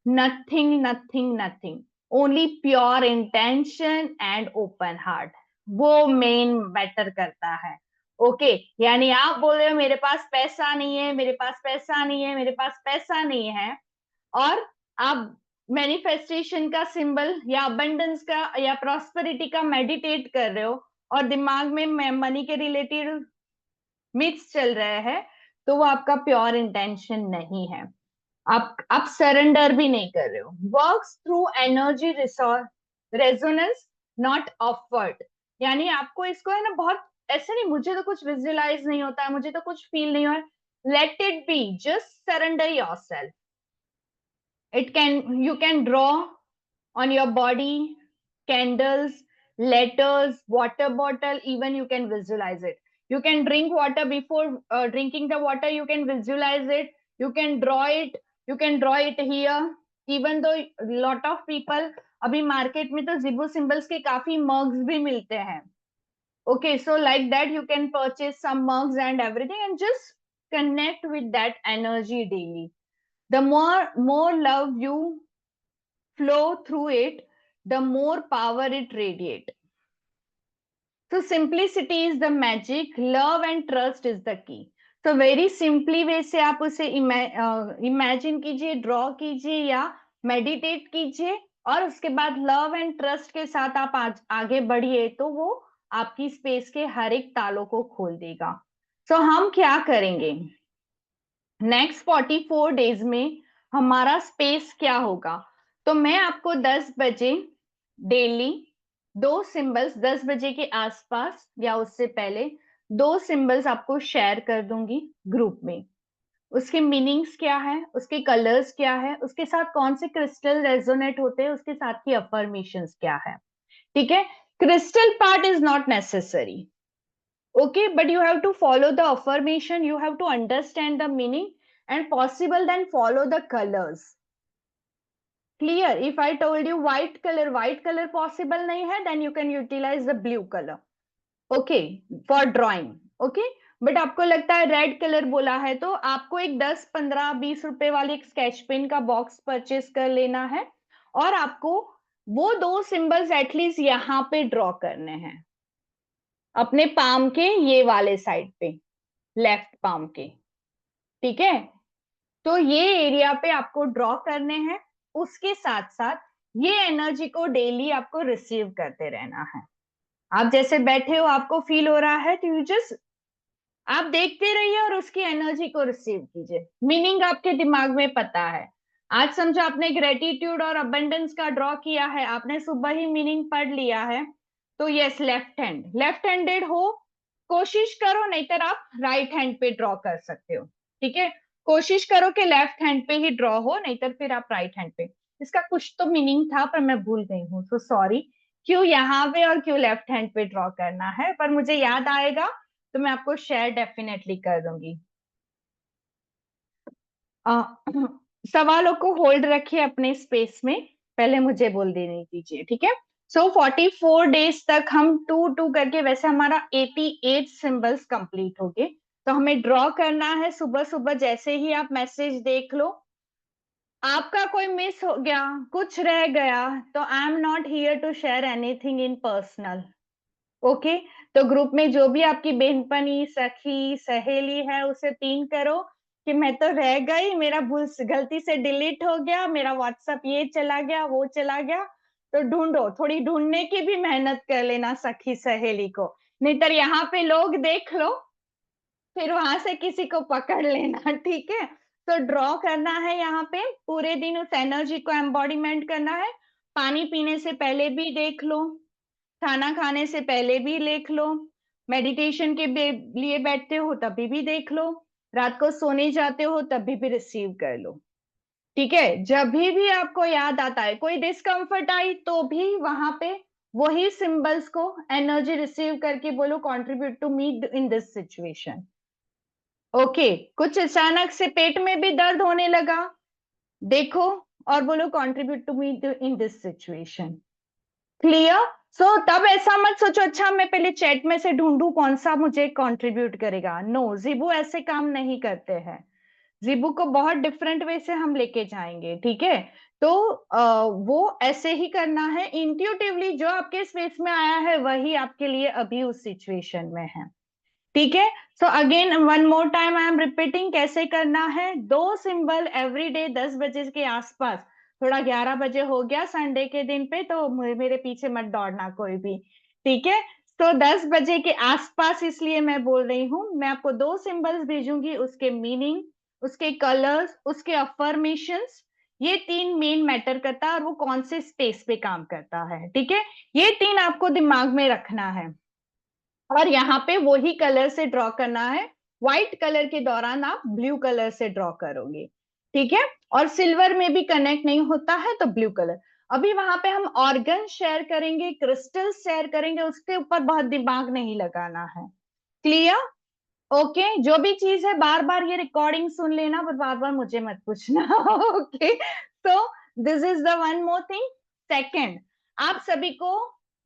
Nothing nothing nothing, only pure intention and open heart, वो main matter करता है। Okay यानी आप बोल रहे हो मेरे पास पैसा नहीं है, मेरे पास पैसा नहीं है, मेरे पास पैसा नहीं है, और आप मैनिफेस्टेशन का सिंबल या अबंडेंस का या प्रॉस्पेरिटी का मेडिटेट कर रहे हो और दिमाग में मनी के रिलेटेड मिथ्स चल रहे हैं, तो वो आपका प्योर इंटेंशन नहीं है। आप सरेंडर भी नहीं कर रहे हो। Works through energy resource resonance, not offered. यानी आपको इसको है ना, बहुत ऐसे नहीं मुझे तो कुछ विजुअलाइज नहीं होता है, मुझे तो कुछ फील नहीं हो रहा, late it B, just surrender yourself. It can, you can draw on your body, candles, letters, water bottle, even you can visualize it. You can drink water, before drinking the water, you can visualize it. You can draw it. You can draw it here. Even though lot of people, अभी market में तो जिबो symbols के काफी mugs भी मिलते हैं। Okay, so like that you can purchase some mugs and everything and just connect with that energy daily. The more love you flow through it, the more power it radiate. So simplicity is the magic, love and trust is the key. तो very simply वे से आप उसे imagine कीजिए, draw कीजिए या meditate कीजिए, और उसके बाद लव एंड ट्रस्ट के साथ आप आगे बढ़िए, तो वो आपकी स्पेस के हर एक तालों को खोल देगा। सो हम क्या करेंगे नेक्स्ट 44 डेज में, हमारा स्पेस क्या होगा? तो मैं आपको 10 बजे डेली दो सिंबल्स, 10 बजे के आसपास या उससे पहले दो सिंबल्स आपको शेयर कर दूंगी ग्रुप में। उसके मीनिंग्स क्या है, उसके कलर्स क्या है, उसके साथ कौन से क्रिस्टल रेजोनेट होते हैं, उसके साथ की अफर्मेशंस क्या है। ठीक है, crystal part is not necessary, okay, but you have to follow the affirmation, you have to understand the meaning, and possible then follow the colors. Clear? If I told you white color possible nahi hai, then you can utilize the blue color, okay, for drawing, okay. But आपको लगता है red colour बोला है, तो आपको एक 10 15 20 रुपए वाली एक स्केच पेन का बॉक्स परचेस कर लेना है, और आपको वो दो सिंबल्स एटलीस्ट यहाँ पे ड्रॉ करने हैं, अपने पाम के ये वाले साइड पे, लेफ्ट पाम के। ठीक है, तो ये एरिया पे आपको ड्रॉ करने हैं। उसके साथ साथ ये एनर्जी को डेली आपको रिसीव करते रहना है। आप जैसे बैठे हो, आपको फील हो रहा है, तो यू जस्ट आप देखते रहिए और उसकी एनर्जी को रिसीव कीजिए। मीनिंग आपके दिमाग में पता है। आज समझो आपने ग्रेटिट्यूड और अबंडेंस का ड्रॉ किया है, आपने सुबह ही मीनिंग पढ़ लिया है, तो यस, लेफ्ट हैंडेड हो, कोशिश करो, नहीं तो आप राइट हैंड पे ड्रॉ कर सकते हो। ठीक है, कोशिश करो कि लेफ्ट हैंड पे ही ड्रॉ हो, नहीं तो फिर आप राइट हैंड पे। इसका कुछ तो मीनिंग था पर मैं भूल गई हूँ, तो सॉरी, क्यों यहाँ पे और क्यों लेफ्ट हैंड पे ड्रॉ करना है, पर मुझे याद आएगा तो मैं आपको शेयर डेफिनेटली कर दूंगी। अ, सवालों को होल्ड रखिए अपने स्पेस में, पहले मुझे बोल देने दीजिए। ठीक है, सो 44 डेज तक हम 2 करके, वैसे हमारा 88 सिंबल्स कंप्लीट हो गए। तो हमें ड्रॉ करना है सुबह सुबह, जैसे ही आप मैसेज देख लो, आपका कोई मिस हो गया, कुछ रह गया, तो I am not here to share anything in personal. Okay, तो ग्रुप में जो भी आपकी बहनपनी, सखी, सहेली है, उसे पिन करो कि मैं तो रह गई, मेरा भूल गलती से डिलीट हो गया, मेरा व्हाट्सएप ये चला गया, वो चला गया। तो ढूंढो, थोड़ी ढूंढने की भी मेहनत कर लेना सखी सहेली को, नहीं तो यहाँ पे लोग देख लो, फिर वहां से किसी को पकड़ लेना। ठीक है, तो ड्रॉ करना है यहाँ पे, पूरे दिन उस एनर्जी को एम्बॉडीमेंट करना है। पानी पीने से पहले भी देख लो, खाना खाने से पहले भी देख लो, मेडिटेशन के लिए बैठते हो तभी भी देख लो, रात को सोने जाते हो तभी भी रिसीव कर लो। ठीक है, जब भी आपको याद आता है, कोई डिस्कम्फर्ट आई तो भी वहां पे वही सिंबल्स को एनर्जी रिसीव करके बोलो contribute to me in this situation. Okay, कुछ अचानक से पेट में भी दर्द होने लगा, देखो और बोलो contribute to me in this situation. Clear? So तब ऐसा मत सोचो अच्छा मैं पहले चैट में से ढूंढूं कौन सा मुझे कंट्रीब्यूट करेगा। नो, जिबू ऐसे काम नहीं करते हैं। जिबू को बहुत डिफरेंट वे से हम लेके जाएंगे। ठीक है, तो वो ऐसे ही करना है इंट्यूटिवली, जो आपके स्पेस में आया है वही आपके लिए अभी उस सिचुएशन में है। ठीक है, so again one more time I am repeating कैसे करना है। दो सिंबल एवरी डे 10 बजे के आसपास, थोड़ा 11 बजे हो गया संडे के दिन पे तो मेरे पीछे मत दौड़ना कोई भी। ठीक है, तो 10 बजे के आसपास इसलिए मैं बोल रही हूँ, मैं आपको दो सिंबल्स भेजूंगी, उसके मीनिंग, उसके कलर्स, उसके अफर्मेशंस, ये तीन मेन मैटर करता है और वो कौन से स्पेस पे काम करता है। ठीक है, ये तीन आपको दिमाग में रखना है और यहाँ पे वही कलर से ड्रॉ करना है। व्हाइट कलर के दौरान आप ब्लू कलर से ड्रॉ करोगे। ठीक है, और सिल्वर में भी कनेक्ट नहीं होता है तो ब्लू कलर। अभी वहां पे हम ऑर्गन शेयर करेंगे, क्रिस्टल शेयर करेंगे, उसके ऊपर बहुत दिमाग नहीं लगाना है। क्लियर? ओके, जो भी चीज है बार बार ये रिकॉर्डिंग सुन लेना पर बार बार मुझे मत पूछना। ओके, तो this is the one more thing. Second, आप सभी को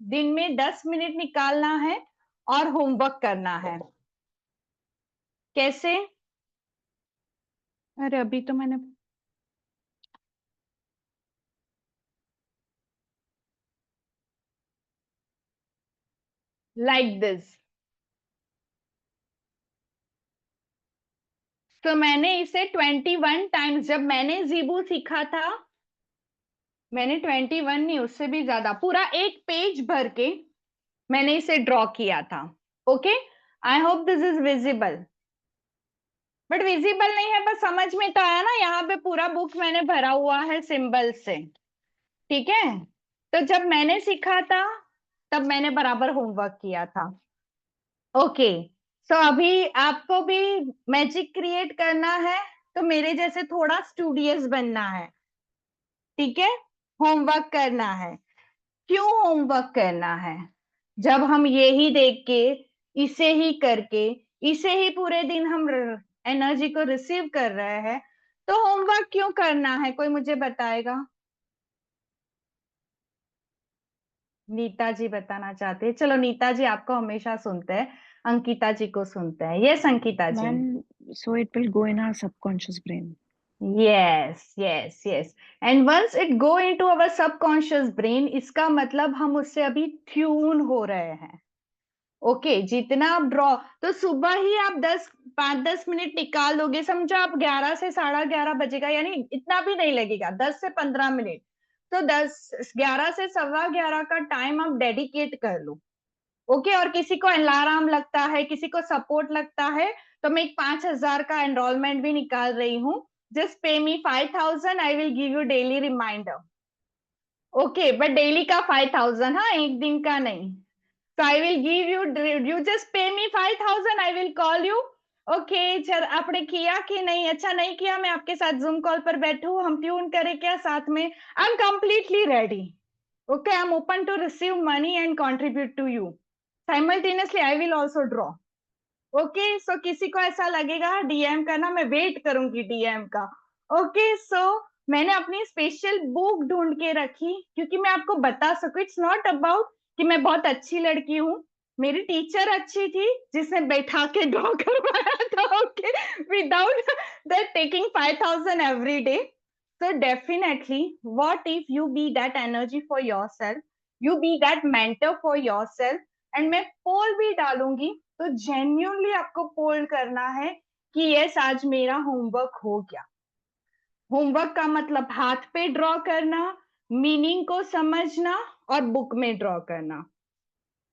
दिन में 10 मिनट निकालना है और होमवर्क करना है। कैसे? अरे अभी तो मैंने लाइक दिस, तो मैंने इसे 21 टाइम्स, जब मैंने जीबू सीखा था, मैंने 21 नहीं उससे भी ज्यादा, पूरा एक पेज भर के मैंने इसे ड्रॉ किया था। Okay, I hope this is visible. But visible नहीं है, बस समझ में तो आया ना, यहाँ पे पूरा बुक मैंने भरा हुआ है सिंबल से। ठीक है, तो जब मैंने सीखा था तब मैंने बराबर होमवर्क किया था। ओके, सो अभी आपको भी मैजिक क्रिएट करना है तो मेरे जैसे थोड़ा स्टूडियस बनना है। ठीक है, होमवर्क करना है। क्यों होमवर्क करना है? जब हम ये ही देख के, इसे ही करके, इसे ही पूरे दिन हम एनर्जी को रिसीव कर रहे हैं, तो होमवर्क क्यों करना है? कोई मुझे बताएगा? नीता जी बताना चाहते हैं, चलो नीता जी आपको हमेशा सुनते हैं, अंकिता जी को सुनते हैं। Yes Ankita ji. Ma'am, so it will go in our subconscious brain. Yes yes yes, and once it go into our subconscious brain, इसका मतलब हम उससे अभी ट्यून हो रहे हैं। ओके, जितना आप ड्रॉ, तो सुबह ही आप 5-10 मिनट निकाल दोगे, समझो आप 11 से 11:30 बजे का, यानी इतना भी नहीं लगेगा, 10 से 15 मिनट। तो 11 से 11:15 का टाइम आप डेडिकेट कर लो। ओके, और किसी को अलार्म लगता है, किसी को सपोर्ट लगता है, तो मैं एक 5,000 का एनरोलमेंट भी निकाल रही हूँ। Just pay me 5,000, I will give you daily reminder. Okay, but daily का 5,000, हाँ, एक दिन का नहीं। So I will give you, you just pay me 5,000, I will call you. Okay, चल आपने किया कि नहीं? अच्छा नहीं किया, मैं आपके साथ जूम कॉल पर बैठू, हम ट्यून करें क्या साथ में? I am completely ready. Okay, I am open to receive money and contribute to you simultaneously, I will also draw. Okay, so किसी को ऐसा लगेगा डीएम करना, मैं वेट करूंगी डीएम का। ओके, सो मैंने अपनी स्पेशल बुक ढूंढ के रखी क्योंकि मैं आपको बता सकूं, इट्स नॉट अबाउट कि मैं बहुत अच्छी लड़की हूँ, मेरी टीचर अच्छी थी जिसने बैठा के ड्रॉ करवाया था। Okay, without that taking 5,000 every day. So definitely, what if you be that energy for yourself, you be that mentor for yourself, and मैं पोल भी डालूंगी, तो जेन्यूनली आपको पोल करना है कि यस आज मेरा होमवर्क हो गया। होमवर्क का मतलब हाथ पे ड्रॉ करना, मीनिंग को समझना और बुक में ड्रॉ करना।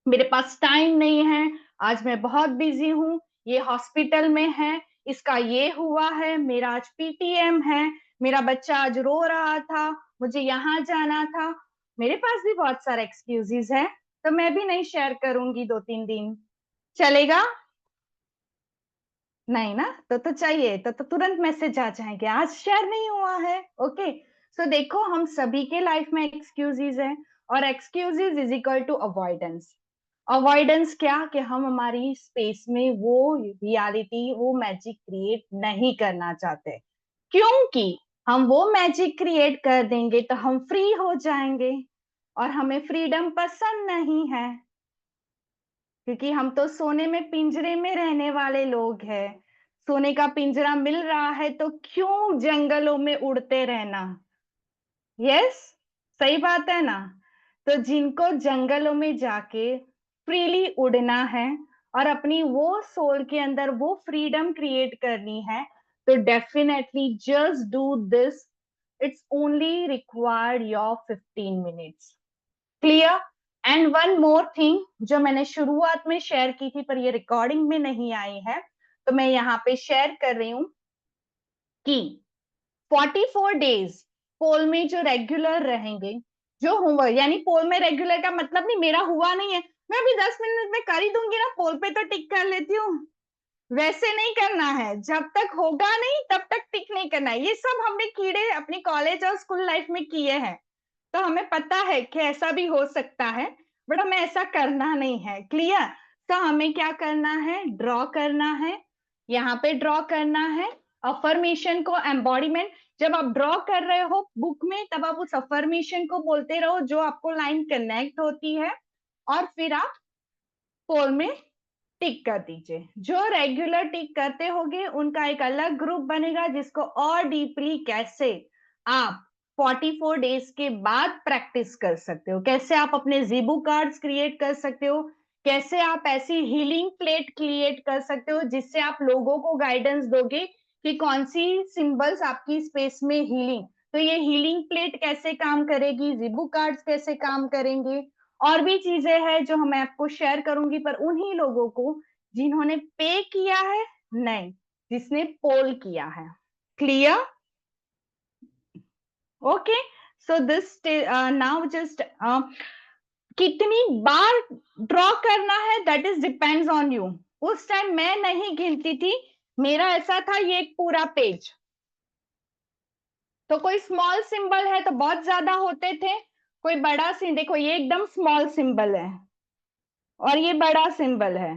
मेरे पास टाइम नहीं है, आज मैं बहुत बिजी हूँ, ये हॉस्पिटल में है, इसका ये हुआ है, मेरा आज पीटीएम है, मेरा बच्चा आज रो रहा था, मुझे यहाँ जाना था। मेरे पास भी बहुत सारे एक्सक्यूजेस है, तो मैं भी नहीं शेयर करूंगी 2-3 दिन। चलेगा? नहीं ना? तो चाहिए तो तुरंत मैसेज आ जाएंगे, आज शेयर नहीं हुआ है। ओके, सो देखो हम सभी के लाइफ में एक्सक्यूजेस है, और excuses is equal to avoidance. Avoidance क्या कि हम हमारी स्पेस में वो रियलिटी, वो मैजिक क्रिएट नहीं करना चाहते, क्योंकि हम वो मैजिक क्रिएट कर देंगे तो हम फ्री हो जाएंगे, और हमें फ्रीडम पसंद नहीं है, क्योंकि हम तो सोने में पिंजरे में रहने वाले लोग हैं। सोने का पिंजरा मिल रहा है तो क्यों जंगलों में उड़ते रहना? यस, सही बात है ना? तो जिनको जंगलों में जाके फ्रीली उड़ना है और अपनी वो सोल के अंदर वो फ्रीडम क्रिएट करनी है, तो definitely just do this. It's only required your 15 minutes. Clear? And one more thing जो मैंने शुरुआत में शेयर की थी पर ये रिकॉर्डिंग में नहीं आई है, तो मैं यहाँ पे शेयर कर रही हूँ कि 44 डेज पोल में जो रेगुलर रहेंगे, जो होमवर्क, यानी पोल में रेगुलर का मतलब नहीं मेरा हुआ नहीं है, मैं अभी 10 मिनट में कर ही दूंगी ना, पोल पे तो टिक कर लेती हूँ, वैसे नहीं करना है। जब तक होगा नहीं तब तक टिक नहीं करना है। ये सब हमने कीड़े अपनी कॉलेज और स्कूल लाइफ में किए हैं, तो हमें पता है कि ऐसा भी हो सकता है, बट हमें ऐसा करना नहीं है। क्लियर? तो हमें क्या करना है? ड्रॉ करना है, यहाँ पे ड्रॉ करना है अफर्मेशन को, एम्बॉडीमेंट। जब आप ड्रॉ कर रहे हो बुक में, तब आप उस अफर्मेशन को बोलते रहो जो आपको लाइन कनेक्ट होती है, और फिर आप पोल में टिक कर दीजिए। जो रेगुलर टिक करते होंगे उनका एक अलग ग्रुप बनेगा, जिसको और डीपली कैसे आप 44 डेज के बाद प्रैक्टिस कर सकते हो, कैसे आप अपने ज़ीबू कार्ड्स क्रिएट कर सकते हो, कैसे आप ऐसी हीलिंग प्लेट क्रिएट कर सकते हो जिससे आप लोगों को गाइडेंस दोगे कि कौन सी सिंबल्स आपकी स्पेस में हीलिंग। तो ये हीलिंग प्लेट कैसे काम करेगी, ज़ीबू कार्ड्स कैसे काम करेंगे, और भी चीजें हैं जो मैं आपको शेयर करूंगी, पर उन्हीं लोगों को जिन्होंने पे किया है, नहीं, जिसने पोल किया है। Clear? Okay, so this now just कितनी बार ड्रॉ करना है that is depends on you. उस टाइम मैं नहीं गिनती थी, मेरा ऐसा था ये एक पूरा पेज, तो कोई स्मॉल सिंबल है तो बहुत ज्यादा होते थे, कोई बड़ा सी, देखो ये एकदम स्मॉल सिंबल है और ये बड़ा सिंबल है,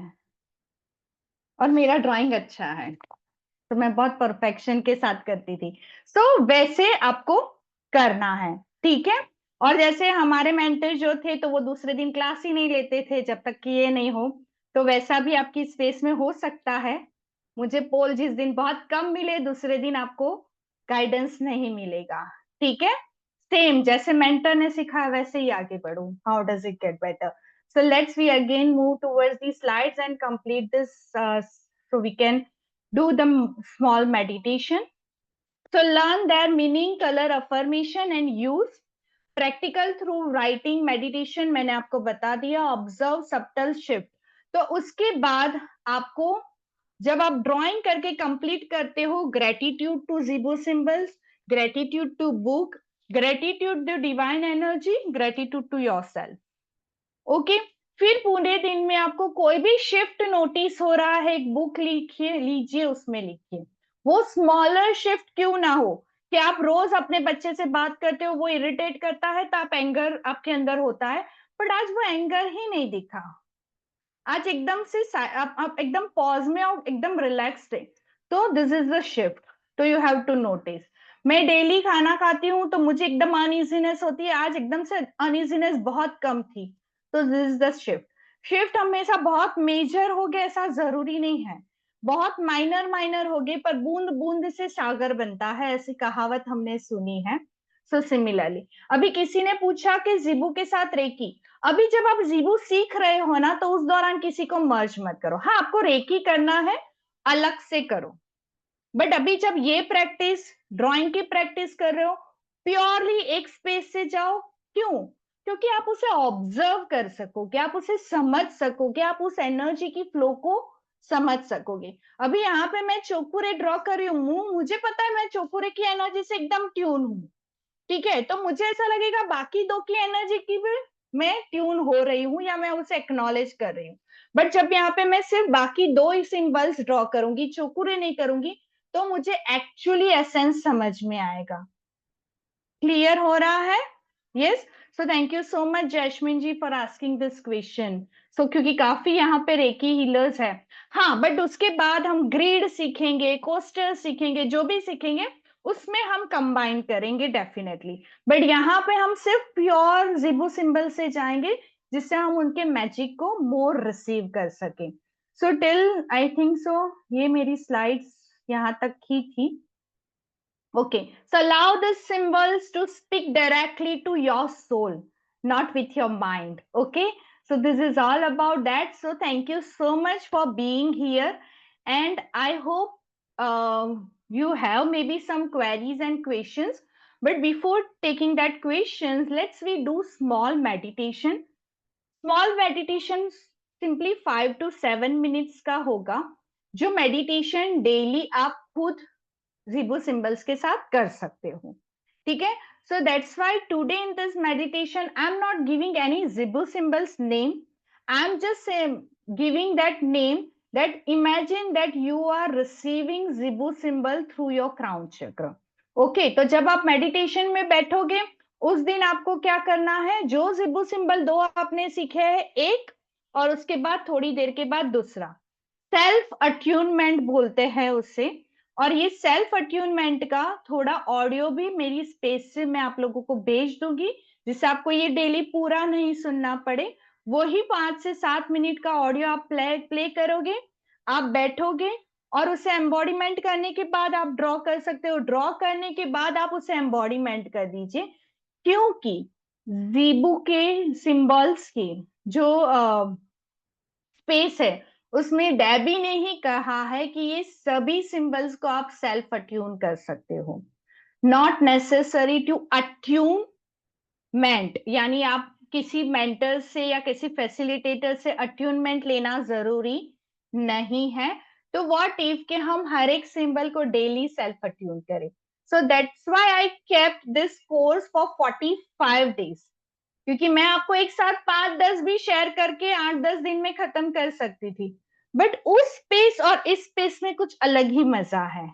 और मेरा ड्राइंग अच्छा है तो मैं बहुत परफेक्शन के साथ करती थी। सो वैसे आपको करना है, ठीक है? और जैसे हमारे मेंटर जो थे तो वो दूसरे दिन क्लास ही नहीं लेते थे जब तक कि ये नहीं हो, तो वैसा भी आपकी स्पेस में हो सकता है। मुझे पोल जिस दिन बहुत कम मिले, दूसरे दिन आपको गाइडेंस नहीं मिलेगा, ठीक है? सेम जैसे मेंटर ने सिखाया वैसे ही आगे बढ़ो। How does it get better? So let's we again move towards the slides and complete this, so we can do the small meditation. So learn their meaning, color, affirmation and use. Practical through writing, meditation मैंने आपको बता दिया। Observe, subtle shift. तो उसके बाद आपको जब आप ड्राइंग करके कंप्लीट करते हो, gratitude to Zibu symbols, gratitude to book, gratitude to divine energy, gratitude to yourself. Okay, फिर पूरे दिन में आपको कोई भी शिफ्ट नोटिस हो रहा है, एक बुक लिखिए, लीजिए, उसमें लिखिए। वो स्मॉलर शिफ्ट क्यों ना हो, कि आप रोज अपने बच्चे से बात करते हो, वो इरिटेट करता है तो आप एंगर आपके अंदर होता है, बट आज वो एंगर ही नहीं दिखा, आज एकदम से आप एकदम पॉज में और एकदम रिलैक्स्ड है, तो दिस इज द शिफ्ट। तो यू हैव टू नोटिस। मैं डेली खाना खाती हूँ तो मुझे एकदम अनइजीनेस होती है, आज एकदम से अनइजीनेस बहुत कम थी, तो this is the shift. Shift हमेशा बहुत मेजर हो गया ऐसा जरूरी नहीं है, बहुत माइनर माइनर हो गए, पर बूंद बूंद से सागर बनता है, ऐसी कहावत हमने सुनी है। सो सिमिलरली अभी किसी ने पूछा कि ज़ीबू के साथ रेकी, अभी जब आप ज़ीबू सीख रहे हो ना, तो उस दौरान किसी को मर्ज मत करो। हाँ, आपको रेकी करना है, अलग से करो, बट अभी जब ये प्रैक्टिस, ड्राइंग की प्रैक्टिस कर रहे हो, प्योरली एक स्पेस से जाओ। क्यों? क्योंकि आप उसे ऑब्जर्व कर सकोगे, आप उसे समझ सकोगे, आप उस एनर्जी की फ्लो को समझ सकोगे। अभी यहाँ पे मैं चौकुरे ड्रॉ कर रही हूँ, मुझे पता है मैं चौकुरे की एनर्जी से एकदम ट्यून हूँ, ठीक है, तो मुझे ऐसा लगेगा बाकी दो की एनर्जी की भी मैं ट्यून हो रही हूँ या मैं उसे एक्नॉलेज कर रही हूँ। बट जब यहाँ पे मैं सिर्फ बाकी दो ही सिंबल्स ड्रॉ करूंगी, चौकुरे नहीं करूंगी, तो मुझे एक्चुअली एसेंस समझ में आएगा। क्लियर हो रहा है? Yes. So thank you so much Jasmine ji for asking this question. So क्योंकि काफी यहाँ पे रेकी हीलर्स है। हाँ, बट उसके बाद हम ग्रिड सीखेंगे, कोस्टर सीखेंगे, जो भी सीखेंगे उसमें हम कंबाइन करेंगे डेफिनेटली। बट यहाँ पे हम सिर्फ प्योर जिबू सिंबल से जाएंगे, जिससे हम उनके मैजिक को मोर रिसीव कर सके। So till I think so ये मेरी स्लाइड्स यहाँ तक ही थी। Okay, so allow the symbols to speak directly to your soul, not with your mind. Okay, so this is all about that. So thank you so much for being here, and I hope you have maybe some queries and questions. But before taking that questions, let's we do small meditation. Small meditation simply 5 to 7 minutes का होगा, जो meditation daily आप खुद Zibu symbols के साथ कर सकते हो, ठीक है। So that's why today in this meditation I am not giving any Zibu symbols name, I am just giving that name, that imagine that you are receiving Zibu symbol through your crown chakra. Okay, तो जब आप meditation में बैठोगे उस दिन आपको क्या करना है, जो जिबू सिंबल दो आपने सीखे हैं, एक और उसके बाद थोड़ी देर के बाद दूसरा, सेल्फ अट्यूनमेंट बोलते हैं उसे। और ये सेल्फ अट्यूनमेंट का थोड़ा ऑडियो भी मेरी स्पेस से मैं आप लोगों को भेज दूंगी, जिससे आपको ये डेली पूरा नहीं सुनना पड़े। वही 5 से 7 मिनट का ऑडियो आप प्ले करोगे, आप बैठोगे और उसे एम्बॉडीमेंट करने के बाद आप ड्रॉ कर सकते हो, ड्रॉ करने के बाद आप उसे एम्बॉडीमेंट कर दीजिए। क्योंकि जीबू के सिंबल्स की जो स्पेस है, उसमें डैबी ने ही कहा है कि ये सभी सिंबल्स को आप सेल्फ अट्यून कर सकते हो, नॉट नेसेसरी टू अट्यूनमेंट, यानी आप किसी मेंटर से या किसी फैसिलिटेटर से अट्यूनमेंट लेना जरूरी नहीं है। तो व्हाट इफ के हम हर एक सिंबल को डेली सेल्फ अट्यून करें। सो that's why I kept this course for 45 days, क्योंकि मैं आपको एक साथ 5-10 भी शेयर करके 8-10 दिन में खत्म कर सकती थी, बट उस स्पेस और इस स्पेस में कुछ अलग ही मजा है।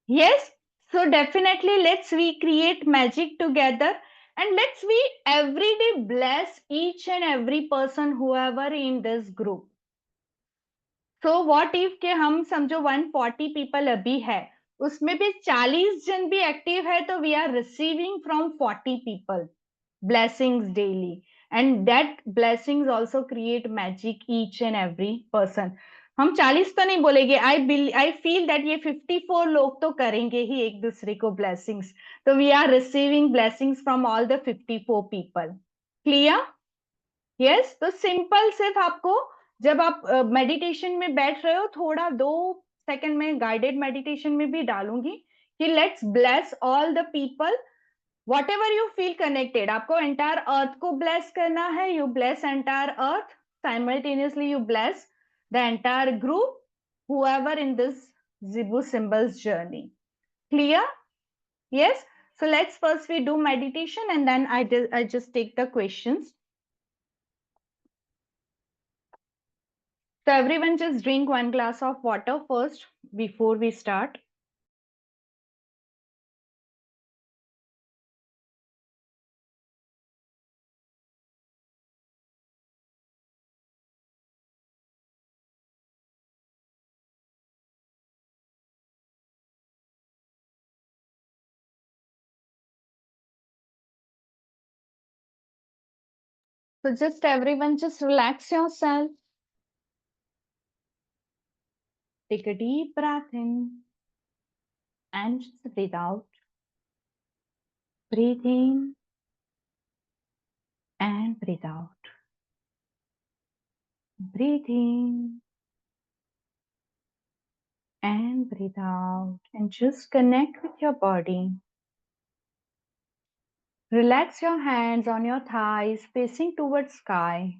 Yes, so definitely let's we create magic together and let's we every day bless each and every person whoever in this group. So what if के हम समझो 140 पीपल अभी है, उसमें भी 40 जन भी एक्टिव है, तो we are receiving from 40 people blessings daily, and that blessings also create magic each and every person। हम 40 तो नहीं बोलेंगे, आई फील दैट ये 54 लोग तो करेंगे ही एक दूसरे को ब्लेसिंग्स, तो we are receiving blessings from all the 54 people. Clear? Yes. तो सिंपल सिर्फ आपको, जब आप मेडिटेशन में बैठ रहे हो, थोड़ा 2 सेकंड में गाइडेड मेडिटेशन में भी डालूंगी कि let's bless all the people, what ever you feel connected. आपको एंटायर अर्थ को ब्लेस करना है, you bless entire earth, simultaneously you bless the entire group whoever in this Zibu symbols journey। Clear? Yes, so let's first we do meditation and then I just take the questions। So everyone just drink 1 glass of water first before we start। So just everyone just relax yourself, take a deep breath in and just breathe out, breathe in and breathe out, breathe in and breathe out and just connect with your body. Relax your hands on your thighs facing towards sky.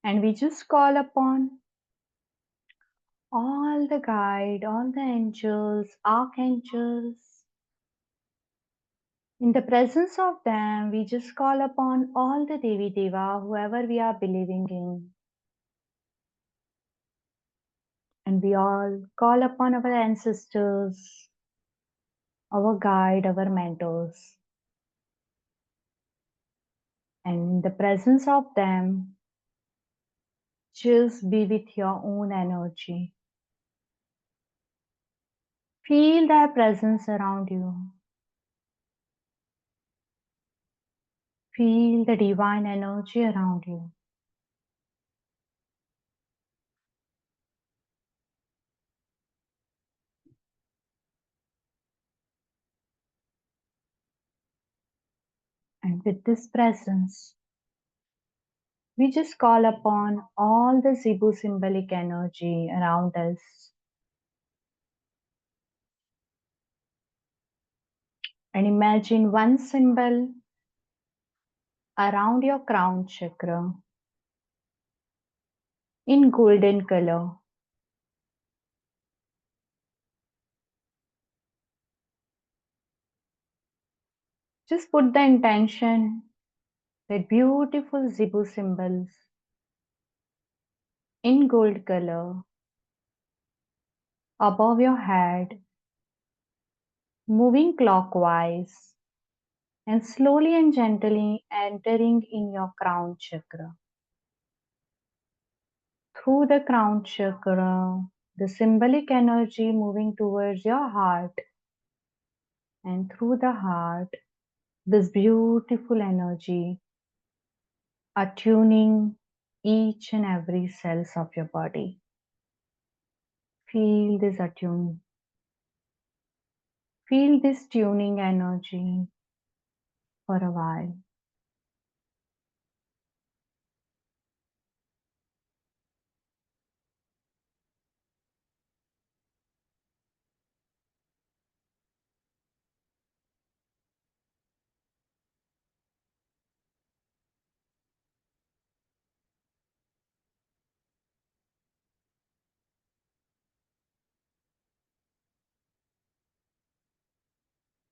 And we just call upon all the guide, all the angels, archangels. In the presence of them, we just call upon all the Devi Deva, whoever we are believing in. And we all call upon our ancestors, our guide, our mentors. And in the presence of them, just be with your own energy. Feel their presence around you. Feel the divine energy around you. And with this presence, we just call upon all the Zebu symbolic energy around us. And imagine one symbol around your crown chakra in golden color. Just put the intention that beautiful Zebu symbols in gold color above your head, moving clockwise and slowly and gently entering in your crown chakra. Through the crown chakra, the symbolic energy moving towards your heart, and through the heart, this beautiful energy attuning each and every cells of your body. Feel this attune. Feel this tuning energy for a while.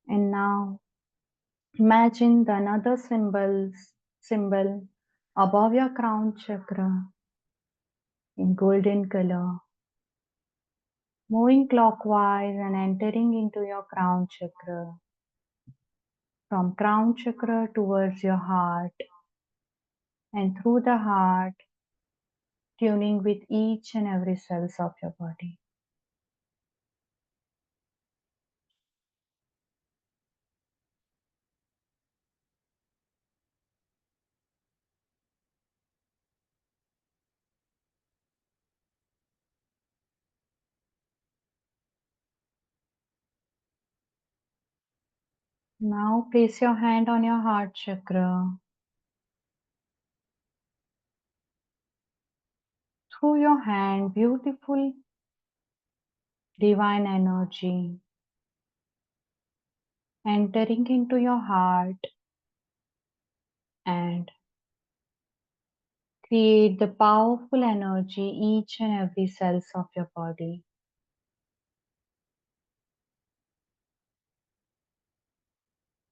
And now imagine the another symbol above your crown chakra in golden color, moving clockwise and entering into your crown chakra. From crown chakra towards your heart, and through the heart, tuning with each and every cells of your body. Now place your hand on your heart chakra. Through your hand, beautiful divine energy entering into your heart and create the powerful energy each and every cells of your body.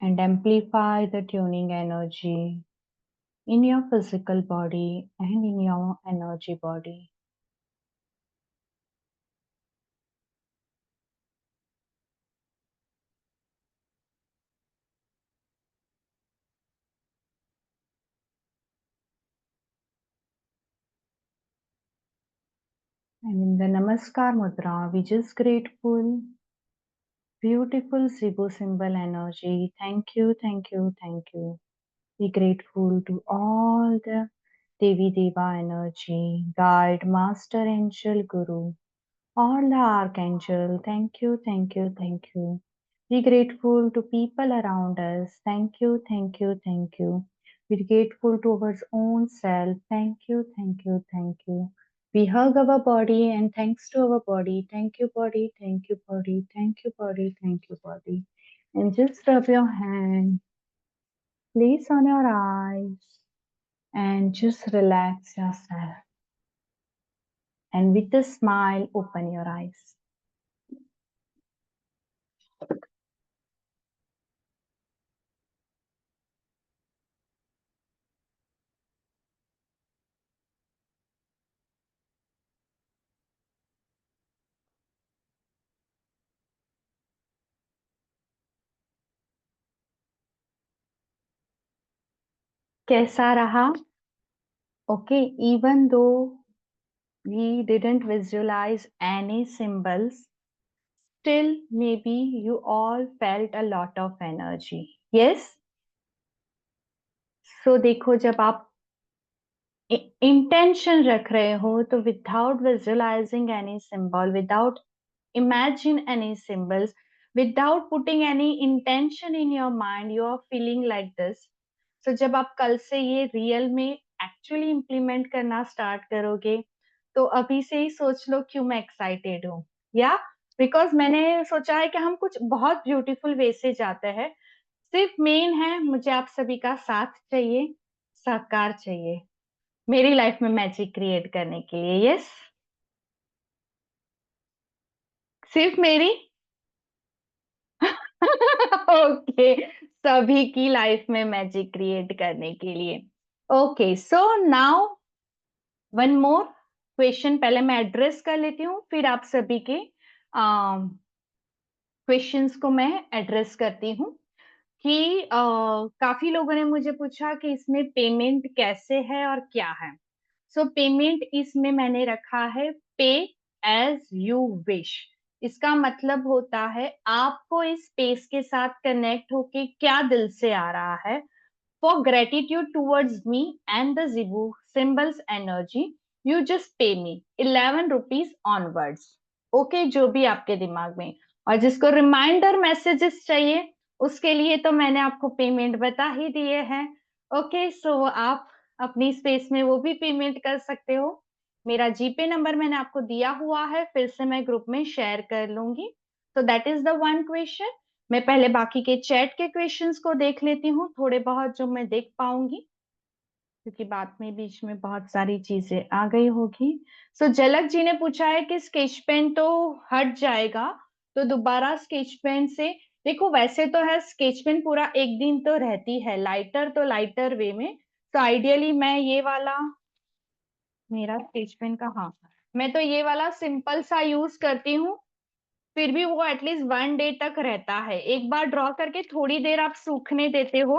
And amplify the tuning energy in your physical body and in your energy body. And in the Namaskar Mudra, we just grateful, beautiful Sibu symbol energy. Thank you, thank you, thank you. Be grateful to all the Devi Deva energy, guide, master, angel, guru, all the archangel. Thank you, thank you, thank you. Be grateful to people around us. Thank you, thank you, thank you. Be grateful to our own self. Thank you, thank you, thank you. We hug our body and thanks to our body. Thank you, body. Thank you, body. Thank you, body. Thank you, body. And just rub your hand, place on your eyes, and just relax yourself. And with a smile, open your eyes. कैसा रहा? Okay, even though we didn't visualize any symbols, still maybe you all felt a lot of energy. Yes? So देखो, जब आप intention रख रहे हो तो without visualising any symbol, without imagine any symbols, without putting any intention in your mind, you are feeling like this. So जब आप कल से ये रियल में एक्चुअली इम्प्लीमेंट करना स्टार्ट करोगे, तो अभी से ही सोच लो क्यों मैं एक्साइटेड हूँ, या बिकॉज मैंने सोचा है कि हम कुछ बहुत ब्यूटीफुल वे से जाते हैं। सिर्फ मेन है, मुझे आप सभी का साथ चाहिए, सहकार चाहिए मेरी लाइफ में मैजिक क्रिएट करने के लिए। यस, सिर्फ मेरी ओके, सभी की लाइफ में मैजिक क्रिएट करने के लिए। Okay, so now one more question पहले मैं एड्रेस कर लेती हूँ, फिर आप सभी के क्वेश्चंस को मैं एड्रेस करती हूँ कि काफी लोगों ने मुझे पूछा कि इसमें पेमेंट कैसे है और क्या है। सो पेमेंट इसमें मैंने रखा है पे एज यू विश। इसका मतलब होता है आपको इस स्पेस के साथ कनेक्ट होके क्या दिल से आ रहा है। For gratitude towards me and the Zebu symbols energy, you just pay me 11 rupees onwards. Okay, जो भी आपके दिमाग में। और जिसको रिमाइंडर मैसेजेस चाहिए, उसके लिए तो मैंने आपको पेमेंट बता ही दिए हैं। ओके, सो आप अपनी स्पेस में वो भी पेमेंट कर सकते हो। मेरा जीपे नंबर मैंने आपको दिया हुआ है, फिर से मैं ग्रुप में शेयर कर लूंगी। तो that is the one question. मैं पहले बाकी के चैट के क्वेश्चंस को देख लेती हूँ, थोड़े बहुत जो मैं देख पाऊंगी, क्योंकि बाद में बीच में बहुत सारी चीजें आ गई होगी। सो झलक जी ने पूछा है कि स्केच पेन तो हट जाएगा, तो दोबारा स्केच पेन से देखो। वैसे तो है स्केच पेन पूरा एक दिन तो रहती है, लाइटर तो लाइटर वे में। तो आइडियली मैं ये वाला, मेरा स्केच पेन का, हाँ, मैं तो ये वाला सिंपल सा यूज करती हूँ। फिर भी वो एटलीस्ट 1 डे तक रहता है। एक बार ड्रॉ करके थोड़ी देर आप सूखने देते हो,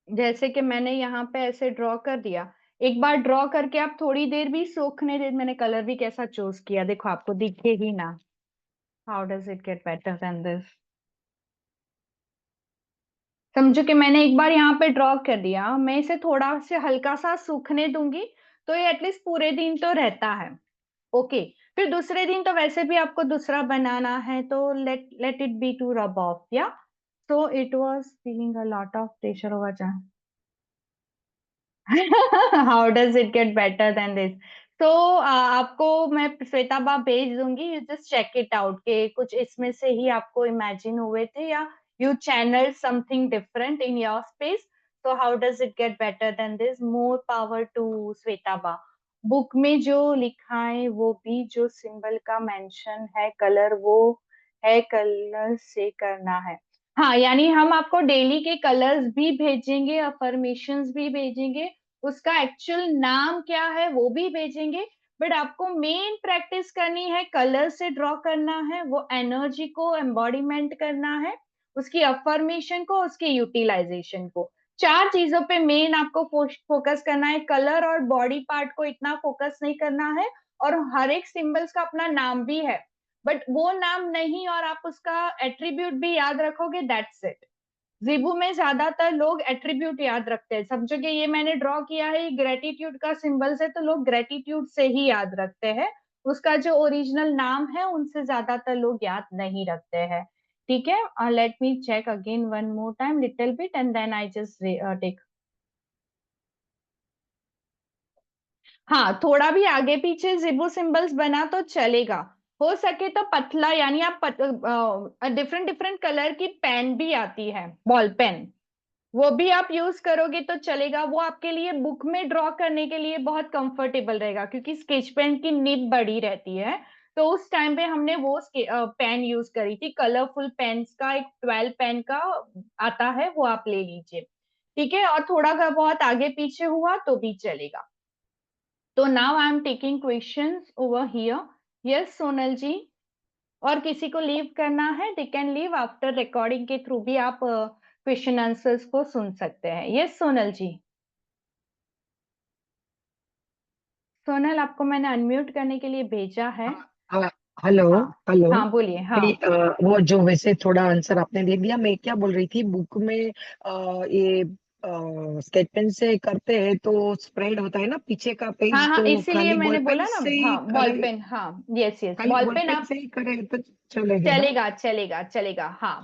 जैसे कि मैंने यहाँ पे ऐसे ड्रॉ कर दिया। एक बार ड्रॉ करके आप थोड़ी देर भी सूखने दे। मैंने कलर भी कैसा चूज किया देखो, आपको दिखे ही ना। How does it get better than this? समझो कि मैंने एक बार यहाँ पे ड्रॉ कर दिया, मैं इसे थोड़ा से हल्का सा सूखने दूंगी, तो ये एटलीस्ट पूरे दिन तो रहता है। ओके, फिर दूसरे दिन तो वैसे भी आपको दूसरा बनाना है, तो let let it be to rub off, या so it was feeling a lot of pressure over जहाँ। How does it get better than this? तो आपको मैं श्वेताबा भेज दूंगी, you just check it out के कुछ इसमें से ही आपको इमेजिन हुए थे, या you channel something different in your space. तो how does it get better than this? More power to श्वेताबा। बुक में जो लिखा है वो भी जो सिंबल का मेंशन है, कलर वो है, कलर से करना है। हाँ, यानी हम आपको डेली के कलर्स भी भेजेंगे, अफर्मेशंस भी भेजेंगे, उसका एक्चुअल नाम क्या है वो भी भेजेंगे। बट आपको मेन प्रैक्टिस करनी है, कलर से ड्रॉ करना है, वो एनर्जी को एम्बॉडीमेंट करना है, उसकी अफर्मेशन को, उसकी यूटिलाइजेशन को। 4 चीजों पे मेन आपको फोकस करना है। कलर और बॉडी पार्ट को इतना फोकस नहीं करना है। और हर एक सिंबल्स का अपना नाम भी है, बट वो नाम नहीं, और आप उसका एट्रीब्यूट भी याद रखोगे, दैट्स इट। जिबू में ज्यादातर लोग एट्रीब्यूट याद रखते हैं। समझो कि ये मैंने ड्रॉ किया है, ग्रेटिट्यूड का सिंबल्स है, तो लोग ग्रेटिट्यूड से ही याद रखते हैं। उसका जो ओरिजिनल नाम है उनसे ज्यादातर लोग याद नहीं रखते हैं। ठीक है, let me check again one more time little bit and then I just take. हाँ, थोड़ा भी आगे पीछे जिबो सिंबल्स बना तो चलेगा। हो सके तो पतला, यानी आप डिफरेंट डिफरेंट कलर की पेन भी आती है, बॉल पेन, वो भी आप यूज करोगे तो चलेगा। वो आपके लिए बुक में ड्रॉ करने के लिए बहुत कंफर्टेबल रहेगा, क्योंकि स्केच पेन की निब बड़ी रहती है। तो उस टाइम पे हमने वो पेन यूज करी थी, कलरफुल पेन्स का एक 12 पेन का आता है, वो आप ले लीजिए। ठीक है, और थोड़ा का बहुत आगे पीछे हुआ तो भी चलेगा। तो now I am taking questions over here. Yes Sonal ji, और किसी को लीव करना है, they can leave, after recording के थ्रू भी आप क्वेश्चन आंसर्स को सुन सकते हैं। यस सोनल जी। सोनल, आपको मैंने अनम्यूट करने के लिए भेजा है। हाँ, हाँ, हेलो। हाँ। हेलो। हाँ बोलिए। हाँ। नहीं, वो जो वैसे थोड़ा आंसर आपने दे दिया। मैं क्या बोल रही थी, बुक में ये स्केच पेन से करते हैं तो स्प्रेड होता है ना पीछे का हाँ पेज, हाँ, तो इसीलिए खाली बॉल मैंने पेन बोला ना। से ही हाँ, बॉल करे? पेन, हाँ। यस यस, खाली बॉल बॉल पेन पेन आप। से ही करे तो चलेगा ना? चलेगा चलेगा चलेगा, हाँ।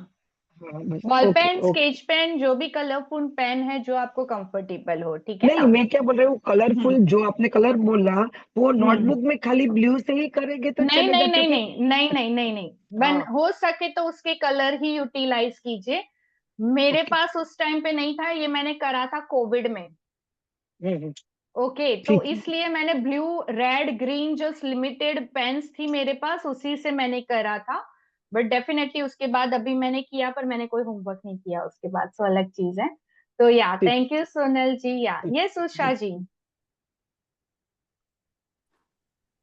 हाँ, बस। Ball okay, pen, okay. Sketch pen, जो भी कलरफुल पेन है जो आपको कंफर्टेबल हो, ठीक है नहीं, ना। मैं क्या बोल रही हूँ, हम्म कलरफुल जो आपने कलर बोला, वो हम्म। नोटबुक में खाली ब्लू से ही करेंगे तो नहीं चलेगा? नहीं नहीं क्योंकि नहीं नहीं नहीं नहीं नहीं, बन हाँ, हो सके तो उसके कलर ही यूटिलाइज कीजिए। मेरे ओके। पास उस टाइम पे नहीं था, ये मैंने करा था कोविड में। हम्म। ओके, तो ठीक है। इसलिए मैंने ब्लू, रेड, ग्रीन जो लिमिटेड पेन्स थी मेरे पास, उसी से मैंने करा था। बट डेफिनेटली उसके बाद अभी मैंने किया, पर मैंने कोई होमवर्क नहीं किया उसके बाद, सो अलग चीज है। तो या ठीक। थैंक यू सोनल जी। या ठीक। यस उषा जी।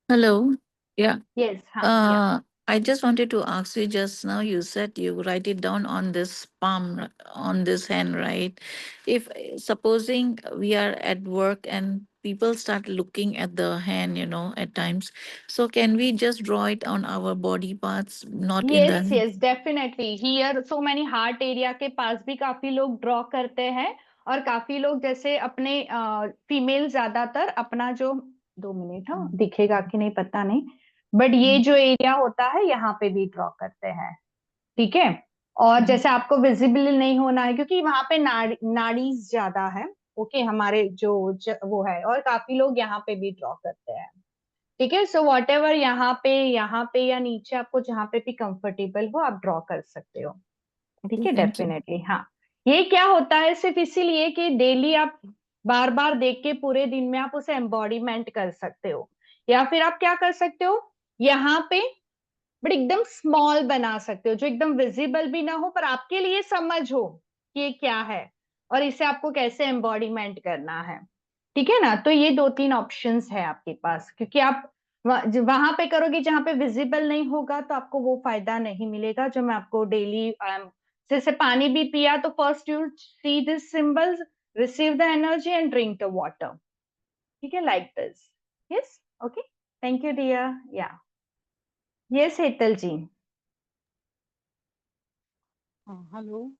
Hello. Yeah. यस, हाँ या। I just wanted to ask you just now, you said you write it down on this palm, on this hand, right? If supposing we are at work and people start looking at the hand, at times, so can we just draw it on our body parts, not in yes the. Yes, definitely here so many heart area के पास भी काफी लोग draw करते हैं। और काफी लोग जैसे अपने फीमेल ज्यादातर अपना जो, 2 मिनट, हाँ दिखेगा कि नहीं पता नहीं, बट ये जो एरिया होता है यहाँ पे भी ड्रॉ करते हैं। ठीक है। और जैसे आपको विजिबल नहीं होना है, क्योंकि वहां पे नाड़ीज ज्यादा है। ओके, हमारे जो वो है, और काफी लोग यहाँ पे भी ड्रॉ करते हैं। ठीक है, सो वॉट एवर, यहाँ पे या नीचे आपको जहां पे भी कंफर्टेबल हो आप ड्रॉ कर सकते हो। ठीक Okay, है, thank you. डेफिनेटली, हाँ। ये क्या होता है, सिर्फ इसीलिए कि डेली आप बार बार देख के पूरे दिन में आप उसे एम्बॉडीमेंट कर सकते हो। या फिर आप क्या कर सकते हो, यहाँ पे बट एकदम स्मॉल बना सकते हो, जो एकदम विजिबल भी ना हो, पर आपके लिए समझ हो कि ये क्या है और इसे आपको कैसे एम्बॉडीमेंट करना है। ठीक है ना, तो ये 2-3 ऑप्शंस है आपके पास, क्योंकि आप वहां पे करोगे जहां पे विजिबल नहीं होगा तो आपको वो फायदा नहीं मिलेगा जो मैं आपको डेली, जैसे पानी भी पिया तो first you see this symbols, receive the energy and drink the water. ठीक है, like this. Yes, okay, thank you dear. Yeah yes Hetal ji. Hello.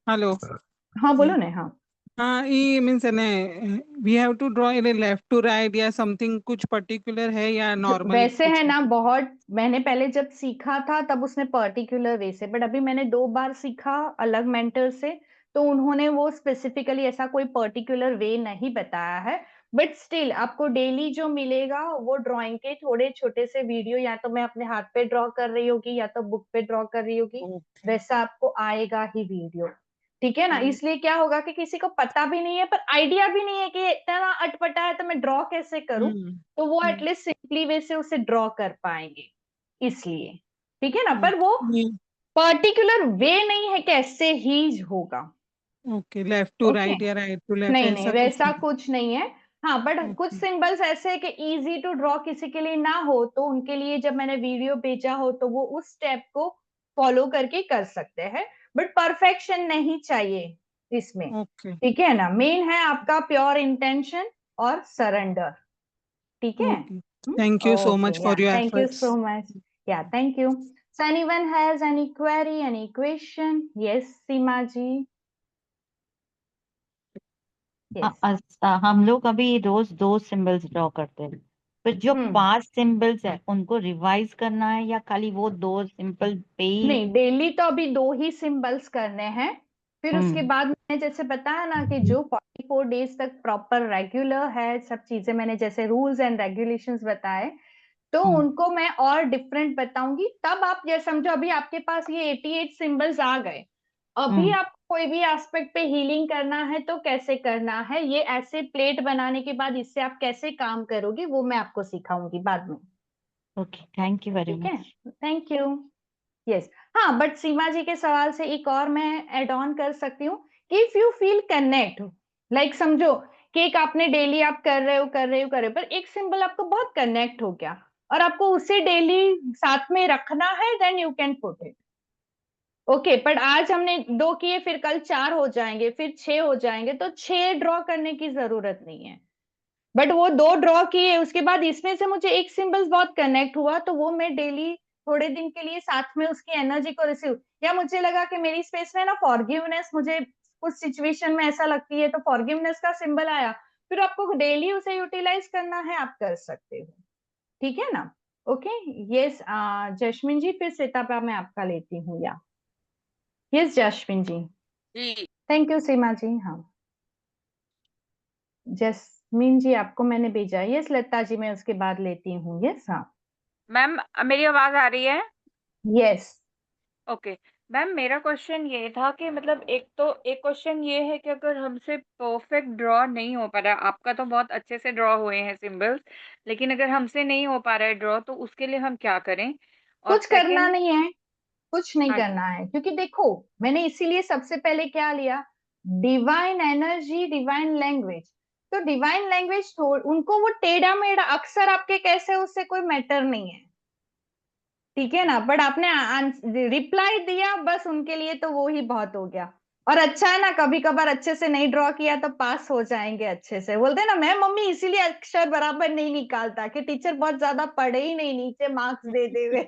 Hello. हाँ बोलो ना। हाँ, हाँ, ये मीन्स ने we have to draw in left to right या समथिंग, कुछ पर्टिकुलर है या नॉर्मल वैसे कुछ है है? ना, बहुत मैंने पहले जब सीखा था तब उसने पर्टिकुलर वे से, बट अभी मैंने 2 बार सीखा अलग मेंटर से, तो उन्होंने वो स्पेसिफिकली ऐसा कोई पर्टिकुलर वे नहीं बताया है। बट स्टिल आपको डेली जो मिलेगा वो ड्राइंग के थोड़े छोटे से वीडियो, या तो मैं अपने हाथ पे ड्रॉ कर रही होगी या तो बुक पे ड्रॉ कर रही होगी, ओके। वैसा आपको आएगा ही वीडियो। ठीक है ना, इसलिए क्या होगा कि किसी को पता भी नहीं है, पर आइडिया भी नहीं है कि इतना अटपटा है तो मैं ड्रॉ कैसे करूं, हम्म। तो वो एटलीस्ट सिंपली वे से उसे ड्रॉ कर पाएंगे, इसलिए। ठीक है ना, पर वो ओके। पर्टिकुलर वे नहीं है कि ऐसे ही होगा। Okay, left to okay, right या राइट टू लेफ्ट, नहीं नहीं ऐसा कुछ वैसा नहीं? कुछ नहीं है। हाँ, बट कुछ ओके। सिंबल्स ऐसे है कि इजी टू ड्रॉ किसी के लिए ना हो, तो उनके लिए जब मैंने वीडियो भेजा हो तो वो उस स्टेप को फॉलो करके कर सकते हैं। बट परफेक्शन नहीं चाहिए इसमें। ओके। ठीक है ना, मेन है आपका प्योर इंटेंशन और सरेंडर। ठीक है। Okay, thank you so okay, much या for your thank you efforts. So much. या thank you. So anyone has any query, any question? Yes, Seema ji. Yes. हम लोग अभी रोज 2 सिंबल्स ड्रॉ करते हैं, फिर जो हम्म 5 सिंबल्स है उनको रिवाइज करना है या खाली वो 2 सिंपल पे ही? नहीं, डेली तो अभी 2 ही सिंबल्स करने हैं, फिर उसके हम्म बाद जैसे बताया ना कि जो 44 डेज तक प्रॉपर रेगुलर है, सब चीजें मैंने जैसे रूल्स एंड रेगुलेशंस बताए, तो उनको मैं और डिफरेंट बताऊंगी। तब आप ये समझो, अभी आपके पास ये 88 सिंबल्स आ गए, अभी आप कोई भी एस्पेक्ट पे हीलिंग करना है तो कैसे करना है, ये ऐसे प्लेट बनाने के बाद इससे आप कैसे काम करोगे, वो मैं आपको सिखाऊंगी बाद में। ओके, थैंक यू वेरी ठीक है, मच। Thank you. यस, हाँ, बट सीमा जी के सवाल से एक और मैं एड ऑन कर सकती हूँ कि if you feel connect, like समझो कि एक आपने डेली आप कर रहे हो, पर एक सिंबल आपको बहुत कनेक्ट हो गया और आपको उसे डेली साथ में रखना है, then you can put it. Okay, पर आज हमने 2 किए, फिर कल 4 हो जाएंगे, फिर 6 हो जाएंगे, तो 6 ड्रॉ करने की जरूरत नहीं है। बट वो 2 ड्रॉ किए, उसके बाद इसमें से मुझे एक सिंबल्स बहुत कनेक्ट हुआ, तो वो मैं डेली थोड़े दिन के लिए साथ में उसकी एनर्जी को रिसीव, या मुझे लगा कि मेरी स्पेस में ना फॉरगिवनेस, मुझे कुछ सिचुएशन में ऐसा लगती है, तो फॉरगिवनेस का सिंबल आया, फिर आपको डेली उसे यूटिलाइज करना है, आप कर सकते हो। ठीक है ना? ओके, यस, जस्मिन जी, फिर सीतापा मैं आपका लेती हूँ, या यस जस्मिन जी। जी थैंक यू सीमा जी। हाँ, जस्मिन जी आपको मैंने भेजा। यस लता जी, मैं उसके बाद लेती हूँ। यस, हाँ, मैम, मेरी आवाज आ रही है? यस। ओके मैम, मेरा क्वेश्चन ये था कि मतलब एक क्वेश्चन ये है कि अगर हमसे परफेक्ट ड्रॉ नहीं हो पा रहा, आपका तो बहुत अच्छे से ड्रॉ हुए हैं सिंबल्स, लेकिन अगर हमसे नहीं हो पा रहा है ड्रॉ, तो उसके लिए हम क्या करें? और कुछ करना सेकंड, नहीं है, कुछ नहीं हाँ जी, करना है, क्योंकि देखो मैंने इसीलिए सबसे पहले क्या लिया, डिवाइन एनर्जी, डिवाइन लैंग्वेज। तो डिवाइन लैंग्वेज उनको वो टेढ़ा मेढ़ा अक्षर आपके कैसे, उससे कोई मैटर नहीं है। ठीक है ना? बट आपने रिप्लाई दिया, बस उनके लिए तो वो ही बहुत हो गया। और अच्छा है ना, कभी कभार अच्छे से नहीं ड्रॉ किया तो पास हो जाएंगे अच्छे से। बोलते हैं ना, मैं मम्मी इसीलिए अक्षर बराबर नहीं निकालता कि टीचर बहुत ज्यादा पढ़े ही नहीं, नीचे मार्क्स दे दे हुए।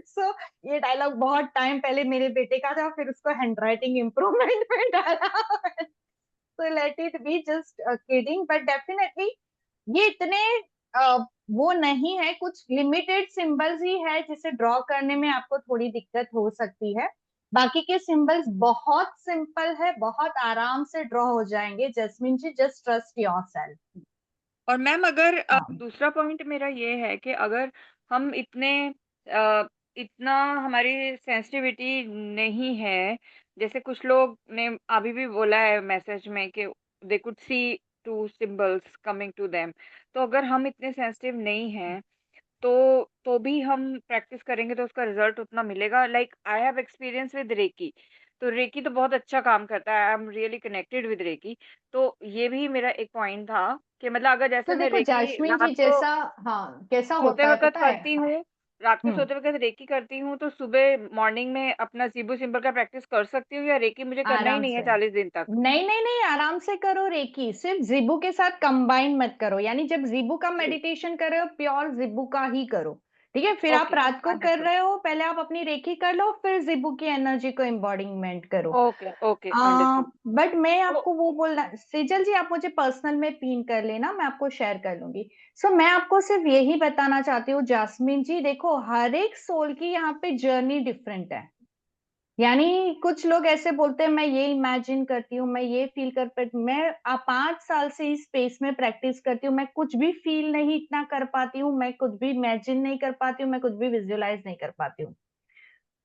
सो ये डायलॉग बहुत टाइम पहले मेरे बेटे का था, फिर उसको हैंडराइटिंग इम्प्रूवमेंट में डाला। So let it be just kidding, but definitely ये इतने वो नहीं है, कुछ लिमिटेड सिंबल्स ही है जिसे ड्रॉ करने में आपको थोड़ी दिक्कत हो सकती है। बाकी के सिंबल्स बहुत सिंपल है, बहुत आराम से ड्रॉ हो जाएंगे। जस्मिन जी, जस्ट ट्रस्ट योरसेल्फ। और मैम अगर हाँ, दूसरा पॉइंट मेरा ये है कि अगर हम इतना हमारी सेंसिटिविटी नहीं है, जैसे कुछ लोग ने अभी भी बोला है मैसेज में कि they could see two symbols coming to them, तो अगर हम इतने सेंसिटिव नहीं हैं, तो भी हम प्रैक्टिस करेंगे तो उसका रिजल्ट उतना मिलेगा। Like I have experience with Reiki, तो रेकी तो बहुत अच्छा काम करता है, I am really connected with Reiki. तो ये भी मेरा एक पॉइंट था कि मतलब अगर तो जैसे मैं देखो रेकी जैस्मिन जी, जैसा, हाँ, कैसा सोते होता है वक्त पता है? करती हूँ, रात को हम्म, सोते वक्त रेकी करती हूँ, तो सुबह मॉर्निंग में अपना जीबू सिंबल का प्रैक्टिस कर सकती हूँ, या रेकी मुझे करना ही आराम नहीं है से। 40 दिन तक? नहीं नहीं नहीं, आराम से करो रेकी, सिर्फ जिबू के साथ कंबाइन मत करो, यानी जब जिबू का जी, मेडिटेशन कर रहे हो, प्योर जिबू का ही करो। ठीक है, फिर आप ओके, रात को कर अंडरस्टूड, रहे हो, पहले आप अपनी रेकी कर लो, फिर जिबू की एनर्जी को एम्बॉडीमेंट करो। Okay okay, understood. बट मैं तो आपको वो बोलना, सेजल जी आप मुझे पर्सनल में पिन कर लेना, मैं आपको शेयर कर लूंगी। सो मैं आपको सिर्फ यही बताना चाहती हूँ जास्मिन जी, देखो हर एक सोल की यहाँ पे जर्नी डिफरेंट है। यानी कुछ लोग ऐसे बोलते हैं, मैं ये इमेजिन करती हूँ, मैं ये फील कर पाती, मैं 5 साल से इस स्पेस में प्रैक्टिस करती हूँ, मैं कुछ भी फील नहीं इतना कर पाती हूँ, मैं कुछ भी इमेजिन नहीं कर पाती हूँ, मैं कुछ भी विजुअलाइज नहीं कर पाती हूँ।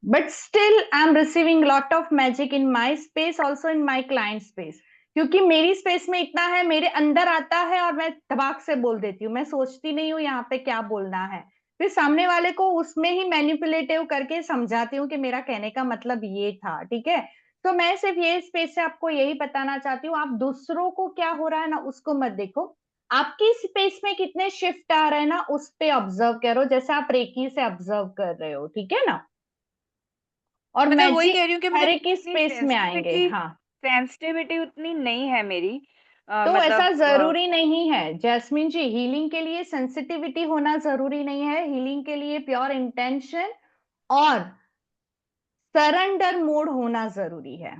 But still I am receiving lot of magic in my space, also in my client space. क्योंकि मेरी स्पेस में इतना है, मेरे अंदर आता है और मैं धबाक से बोल देती हूँ, मैं सोचती नहीं हूँ यहाँ पे क्या बोलना है, फिर सामने वाले को उसमें ही मैनिपुलेटिव करके समझाती हूँ कि मेरा कहने का मतलब ये था। ठीक है, तो मैं सिर्फ ये स्पेस से आपको यही बताना चाहती हूँ, आप दूसरों को क्या हो रहा है ना उसको मत देखो, आपकी स्पेस में कितने शिफ्ट आ रहे हैं ना उस पे ऑब्जर्व करो, जैसे आप रेकी से ऑब्जर्व कर रहे हो। ठीक है ना? और मतलब वही मैजिक कह रही हूँ कि हर मतलब एक की इतनी स्पेस में आएंगे। हाँ, सेंसिटिविटी उतनी नहीं है मेरी, तो ऐसा मतलब जरूरी नहीं है जैस्मिन जी, हीलिंग के लिए सेंसिटिविटी होना जरूरी नहीं है, हीलिंग के लिए प्योर इंटेंशन और सरेंडर मोड होना जरूरी है।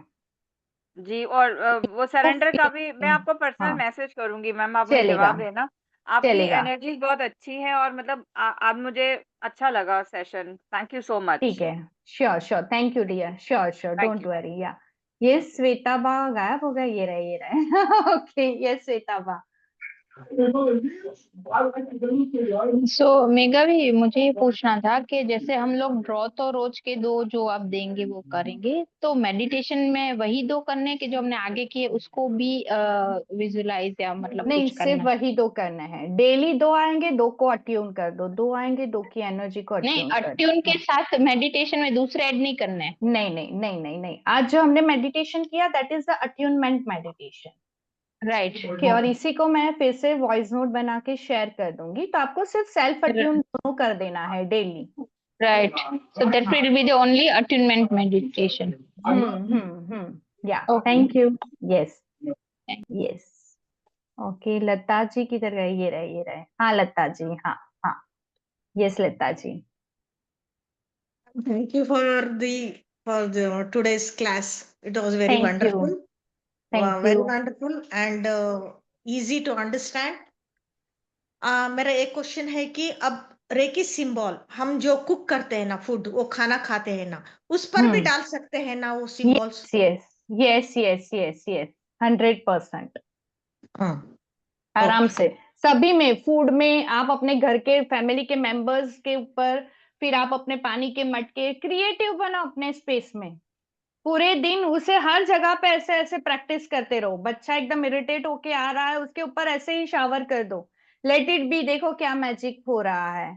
जी। और वो तो सरेंडर का भी मैं फील, आपको पर्सनल हाँ, मैसेज करूंगी मैम, आप मुझे चलेगा, जवाब देना। आपकी चलेगा, एनर्जी बहुत अच्छी है, और मतलब आज मुझे अच्छा लगा सेशन, थैंक यू सो ठीक मच। है, sure sure, thank you dear, sure sure, thank don't you. Worry, yeah ये श्वेताबा गायब हो गया, ये रहे ओके, ये श्वेताबा। सो मेगा भी मुझे ये पूछना था कि जैसे हम लोग ड्रॉ तो रोज के 2 जो आप देंगे वो करेंगे, तो मेडिटेशन में वही 2 करने के जो हमने आगे किए उसको भी विजुलाइज या मतलब नहीं, कुछ सिर्फ करना? वही 2 करने हैं। डेली 2 आएंगे, 2 को अट्यून कर दो, 2 आएंगे, 2 की एनर्जी को नहीं, अट्यून कर अट्यून दो। के साथ मेडिटेशन में दूसरे ऐड नहीं करने हैं? नहीं नहीं नहीं नहीं नहीं, आज जो हमने मेडिटेशन किया that is the attunement meditation. Right. Okay, और इसी को मैं फिर से वॉइस नोट बना के शेयर कर दूंगी, तो आपको सिर्फ सेल्फ अट्यून दोनों कर देना है daily. Right, so that will be the only attunement meditation. या, Okay. Thank you. Yes yes. Okay, Lata ji किधर गए? ये रहे। हाँ लता जी, हाँ हाँ, yes Lata ji. Thank you for the today's class. It was very Thank you. wonderful. Thank Very you. wonderful and easy to understand. मेरा एक क्वेश्चन है कि अब रेकी सिंबल हम जो कुक करते हैं ना, फूड वो खाना खाते हैं ना, उस पर भी डाल सकते हैं ना वो सिंबल्स? यस 100%। हाँ, आराम okay. से सभी में, फूड में, आप अपने घर के फैमिली के मेंबर्स के ऊपर, फिर आप अपने पानी के मटके, क्रिएटिव बनाओ अपने स्पेस में। पूरे दिन उसे हर जगह पे ऐसे ऐसे प्रैक्टिस करते रहो। बच्चा एकदम इरिटेट होके आ रहा है, उसके ऊपर ऐसे ही शावर कर दो, लेट इट बी, देखो क्या मैजिक हो रहा है।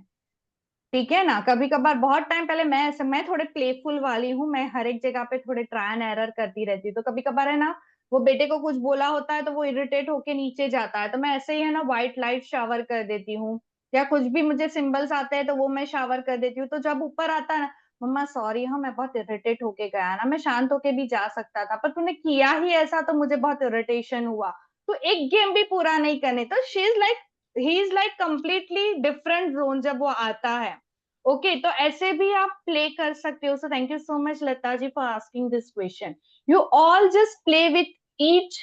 ठीक है ना? कभी कभार, बहुत टाइम पहले मैं थोड़े प्लेफुल वाली हूँ, मैं हर एक जगह पे थोड़े ट्राई एंड एरर करती रहती हूँ। तो कभी कभार है ना, वो बेटे को कुछ बोला होता है तो वो इरिटेट होके नीचे जाता है, तो मैं ऐसे ही है ना व्हाइट लाइट शावर कर देती हूँ, या कुछ भी मुझे सिंबल्स आते हैं तो वो मैं शावर कर देती हूँ। तो जब ऊपर आता है ना, मम्मा सॉरी, हाँ मैं बहुत इरिटेट होके गया ना, मैं शांत होके भी जा सकता था, पर तूने किया ही ऐसा तो मुझे बहुत इरिटेशन हुआ। तो एक गेम भी पूरा नहीं करने, तो she is like, he is like completely different zone जब वो आता है। ओके, तो ऐसे भी आप प्ले कर सकते हो। So thank you so much Lata ji for asking this question. You all just play with each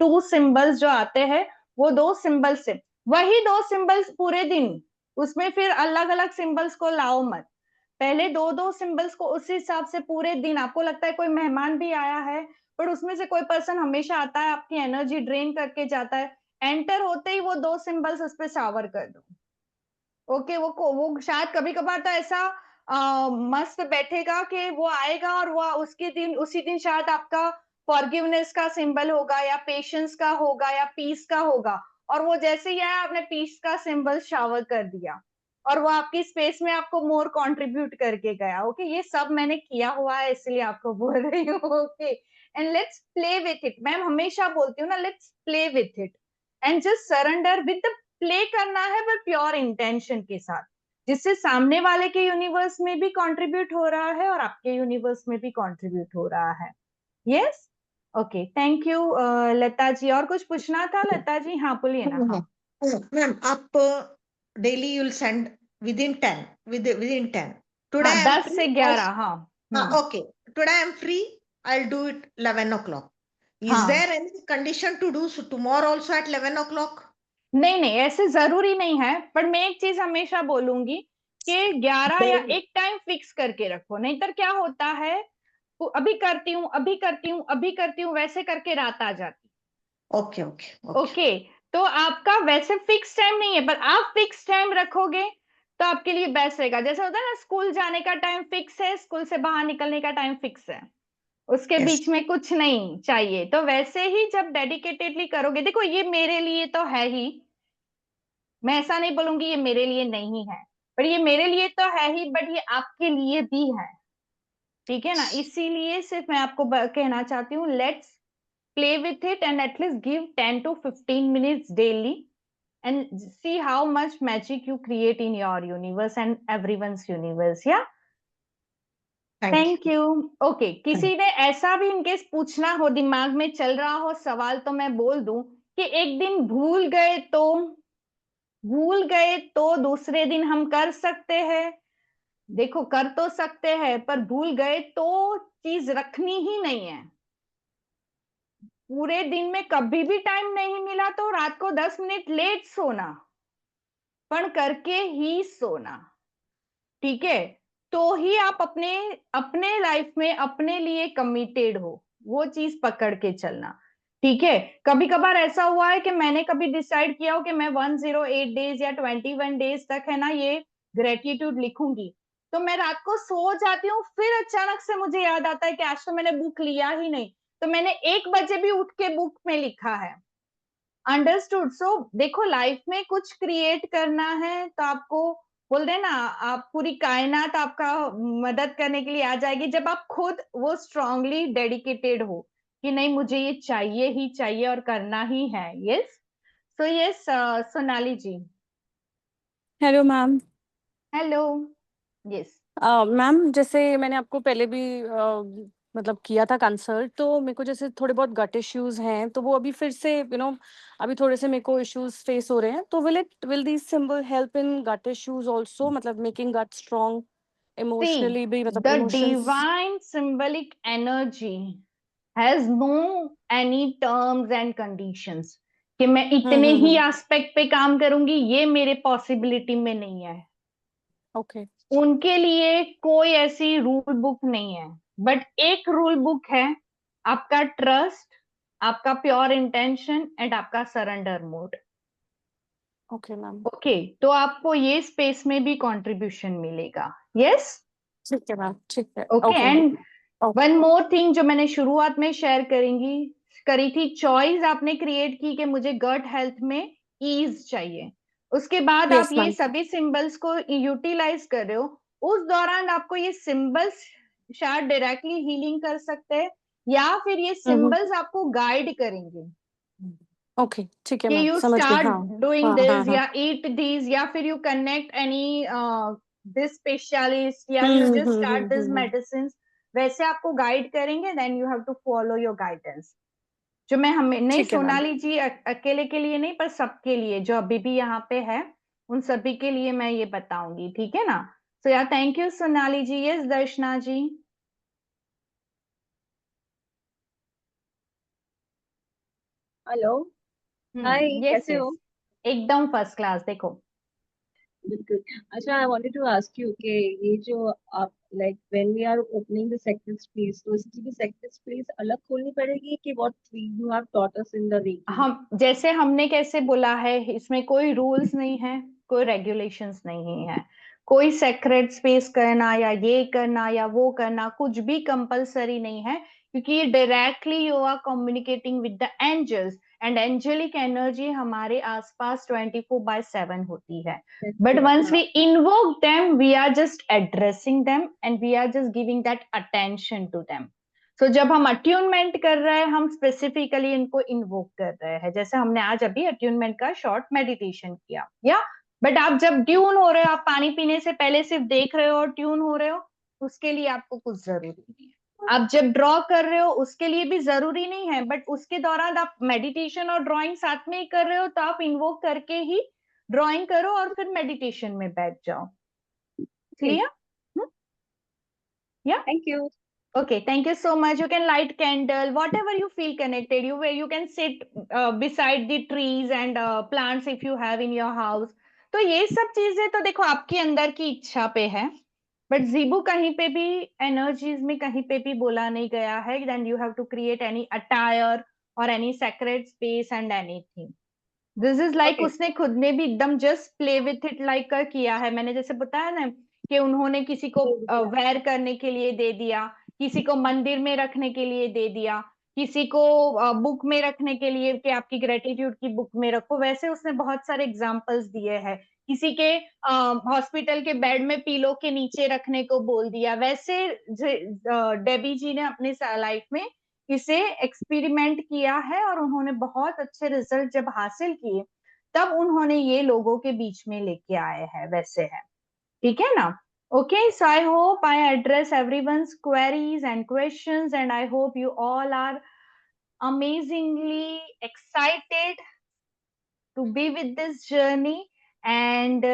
2 symbols जो आते हैं, वो 2 सिंबल्स से, वही 2 सिंबल्स पूरे दिन, उसमें फिर अलग अलग सिंबल्स को लाओ मत। पहले 2 सिंबल्स को उस हिसाब से पूरे दिन, आपको लगता है कोई मेहमान भी आया है, पर उसमें से कोई पर्सन हमेशा आता है, आपकी एनर्जी ड्रेन करके जाता है, एंटर होते ही वो 2 सिंबल्स उस पर शावर कर दो। ओके, वो शायद कभी कभार तो ऐसा मस्त बैठेगा कि वो आएगा और वो उसी दिन शायद आपका फॉरगिवनेस का सिंबल होगा, या पेशेंस का होगा, या पीस का होगा, और वो जैसे ही आया आपने पीस का सिंबल शावर कर दिया, और वो आपकी स्पेस में आपको मोर कंट्रीब्यूट करके गया। ओके, ये सब मैंने किया हुआ है, इसलिए आपको बोल रही हूँ। Okay, and let's play with it. Ma'am हमेशा बोलती हूँ ना, let's play with it and just surrender with the, play करना है पर प्योर इंटेंशन के साथ, जिससे सामने वाले के यूनिवर्स में भी कंट्रीब्यूट हो रहा है और आपके यूनिवर्स में भी कंट्रीब्यूट हो रहा है। Yes, okay, thank you Lata ji. और कुछ पूछना था लता जी? हाँ बोलिए ना। हाँ मैम, आप daily you will send within 10 today हाँ, I am 10 free से 11। हाँ okay, today I am free, I'll do it 11 o'clock. Is हाँ, there any condition to do so tomorrow also at 11 o'clock? नहीं नहीं, ऐसे जरूरी नहीं है, पर मैं एक चीज हमेशा बोलूंगी कि 11 या एक टाइम फिक्स करके रखो, नहीं तो क्या होता है, अभी करती हूँ अभी करती हूँ अभी करती हूँ, वैसे करके रात आ जाती। ओके ओके ओके, तो आपका वैसे फिक्स टाइम नहीं है, पर आप फिक्स टाइम रखोगे तो आपके लिए बेस्ट रहेगा। जैसे होता है ना, स्कूल जाने का टाइम फिक्स है, स्कूल से बाहर निकलने का टाइम फिक्स है, उसके Yes. बीच में कुछ नहीं चाहिए। तो वैसे ही जब डेडिकेटेडली करोगे, देखो ये मेरे लिए तो है ही, मैं ऐसा नहीं बोलूंगी ये मेरे लिए नहीं है, पर ये मेरे लिए तो है ही, बट ये आपके लिए भी है। ठीक है ना? इसीलिए सिर्फ मैं आपको कहना चाहती हूँ, let's play with it and at least give 10 to 15 minutes daily and see how much magic you create in your universe and everyone's universe. Yeah, Thank you. Thank you. Okay, किसी ने ऐसा भी इनकेस पूछना हो, दिमाग में चल रहा हो सवाल, तो मैं बोल दूं कि एक दिन भूल गए तो दूसरे दिन हम कर सकते हैं। देखो, कर तो सकते हैं, पर भूल गए तो चीज रखनी ही नहीं है। पूरे दिन में कभी भी टाइम नहीं मिला तो रात को 10 मिनट लेट सोना, पर करके ही सोना। ठीक है? तो ही आप अपने अपने लाइफ में अपने लिए कमिटेड हो। वो चीज पकड़ के चलना, ठीक है। कभी कभार ऐसा हुआ है कि मैंने कभी डिसाइड किया हो कि मैं 108 डेज या 21 डेज तक है ना ये ग्रेटिट्यूड लिखूंगी, तो मैं रात को सो जाती हूँ, फिर अचानक से मुझे याद आता है कि आज तो मैंने बुक लिया ही नहीं, तो मैंने 1 बजे भी उठ के बुक में लिखा है। अंडरस्टूड। सो देखो, लाइफ में कुछ क्रिएट करना है तो आपको बोल दे ना, आप पूरी कायनात आपका मदद करने के लिए आ जाएगी, जब आप खुद वो स्ट्रांगली डेडिकेटेड हो कि नहीं मुझे ये चाहिए ही चाहिए और करना ही है। Yes. So yes, Sonali ji. Hello ma'am. Hello. Yes. Ma'am जैसे मैंने आपको पहले भी मतलब किया था कंसल्ट, तो मेरे को जैसे थोड़े बहुत गट इश्यूज हैं, तो वो अभी फिर से अभी थोड़े से मेरे को इश्यूज फेस हो रहे हैं, तो will this symbol help in gut issues also, मतलब मेकिंग गट स्ट्रांग इमोशनली भी, मतलब the emotions. Divine symbolic energy has no any terms and conditions कि मैं इतने ही हम्म। एस्पेक्ट पे काम करूंगी, ये मेरे पॉसिबिलिटी में नहीं है। ओके। उनके लिए कोई ऐसी रूल बुक नहीं है, बट एक रूल बुक है, आपका ट्रस्ट, आपका प्योर इंटेंशन एंड आपका surrender mode. Okay ma'am. Okay, तो आपको ये स्पेस में भी कंट्रीब्यूशन मिलेगा। यस। ठीक है मैम, ठीक है। Okay, okay. And okay. One more thing जो मैंने शुरुआत में शेयर करी थी, चॉइस आपने क्रिएट की कि मुझे गट हेल्थ में ईज चाहिए, उसके बाद आप यस ये मैम। सभी सिंबल्स को यूटिलाइज कर रहे हो, उस दौरान आपको ये सिंबल्स शायद डायरेक्टली हीलिंग कर सकते हैं, या फिर ये सिंबल्स आपको गाइड करेंगे ओके, ठीक है कि मैम, यू समझ गई। स्टार्ट हाँ डूइंग हाँ हाँ दिस हाँ। या ईट दिस, या फिर you connect any this specialist, या you just start this medicine, वैसे आपको गाइड करेंगे, then you have to follow your guidance. जो मैं हमें नहीं, ठीक है मैम। सोनाली जी अकेले के लिए नहीं, पर सबके लिए जो अभी भी यहाँ पे है, उन सभी के लिए मैं ये बताऊंगी, ठीक है ना। So yeah thank you Sonali ji. Yes Darshana ji. Hello. Hi, yes कैसे यस, हो? एकदम फर्स्ट क्लास। देखो, बिल्कुल। अच्छा, I wanted to ask you कि ये जो आप like when we are opening the secret space, तो इसकी भी सेक्रेट स्पेस अलग खोलनी पड़ेगी कि what you have taught us in the Reiki? हम जैसे हमने कैसे बोला है, इसमें कोई रूल्स नहीं है, कोई रेगुलेशंस नहीं है, कोई सेक्रेट स्पेस करना या ये करना या वो करना कुछ भी कंपलसरी नहीं है, क्योंकि ये directly you are communicating with the angels, and angelic energy हमारे आसपास 24/7 होती है, but once we invoke them, we are just addressing them and we are just giving that attention to them. So जब हम अट्यूनमेंट कर रहे हैं, हम स्पेसिफिकली इनको इन्वोक कर रहे हैं, जैसे हमने आज अभी अट्यूनमेंट का शॉर्ट मेडिटेशन किया, या बट आप जब ट्यून हो रहे हो, आप पानी पीने से पहले सिर्फ देख रहे हो और ट्यून हो रहे हो, उसके लिए आपको कुछ जरूरी नहीं है। आप जब ड्रॉ कर रहे हो, उसके लिए भी जरूरी नहीं है, बट उसके दौरान आप मेडिटेशन और ड्रॉइंग साथ में ही कर रहे हो, तो आप इन्वोक करके ही ड्रॉइंग करो और फिर मेडिटेशन में बैठ जाओ। क्लियर? या thank you. Okay, thank you so much. You can light candle, whatever you feel connected. You can sit beside the trees and plants if you have in your house. तो ये सब चीजें तो देखो आपके अंदर की इच्छा पे है, बट जीबू कहीं पे भी एनर्जीज में कहीं पे भी बोला नहीं गया है then you have to create any attire और any sacred space and anything. This is like okay. उसने खुद ने भी एकदम just play with it like किया है। मैंने जैसे बताया ना कि उन्होंने किसी को वेयर करने के लिए दे दिया, किसी को मंदिर में रखने के लिए दे दिया, किसी को बुक में रखने के लिए कि आपकी ग्रेटिट्यूड की बुक में रखो, वैसे उसने बहुत सारे एग्जांपल्स दिए हैं। किसी के हॉस्पिटल के बेड में पीलो के नीचे रखने को बोल दिया, वैसे डेबी जी ने अपनी लाइफ में इसे एक्सपेरिमेंट किया है और उन्होंने बहुत अच्छे रिजल्ट जब हासिल किए, तब उन्होंने ये लोगों के बीच में लेके आए हैं, वैसे है। ठीक है ना। Okay, so I hope I address everyone's queries and questions and I hope you all are amazingly excited to be with this journey, and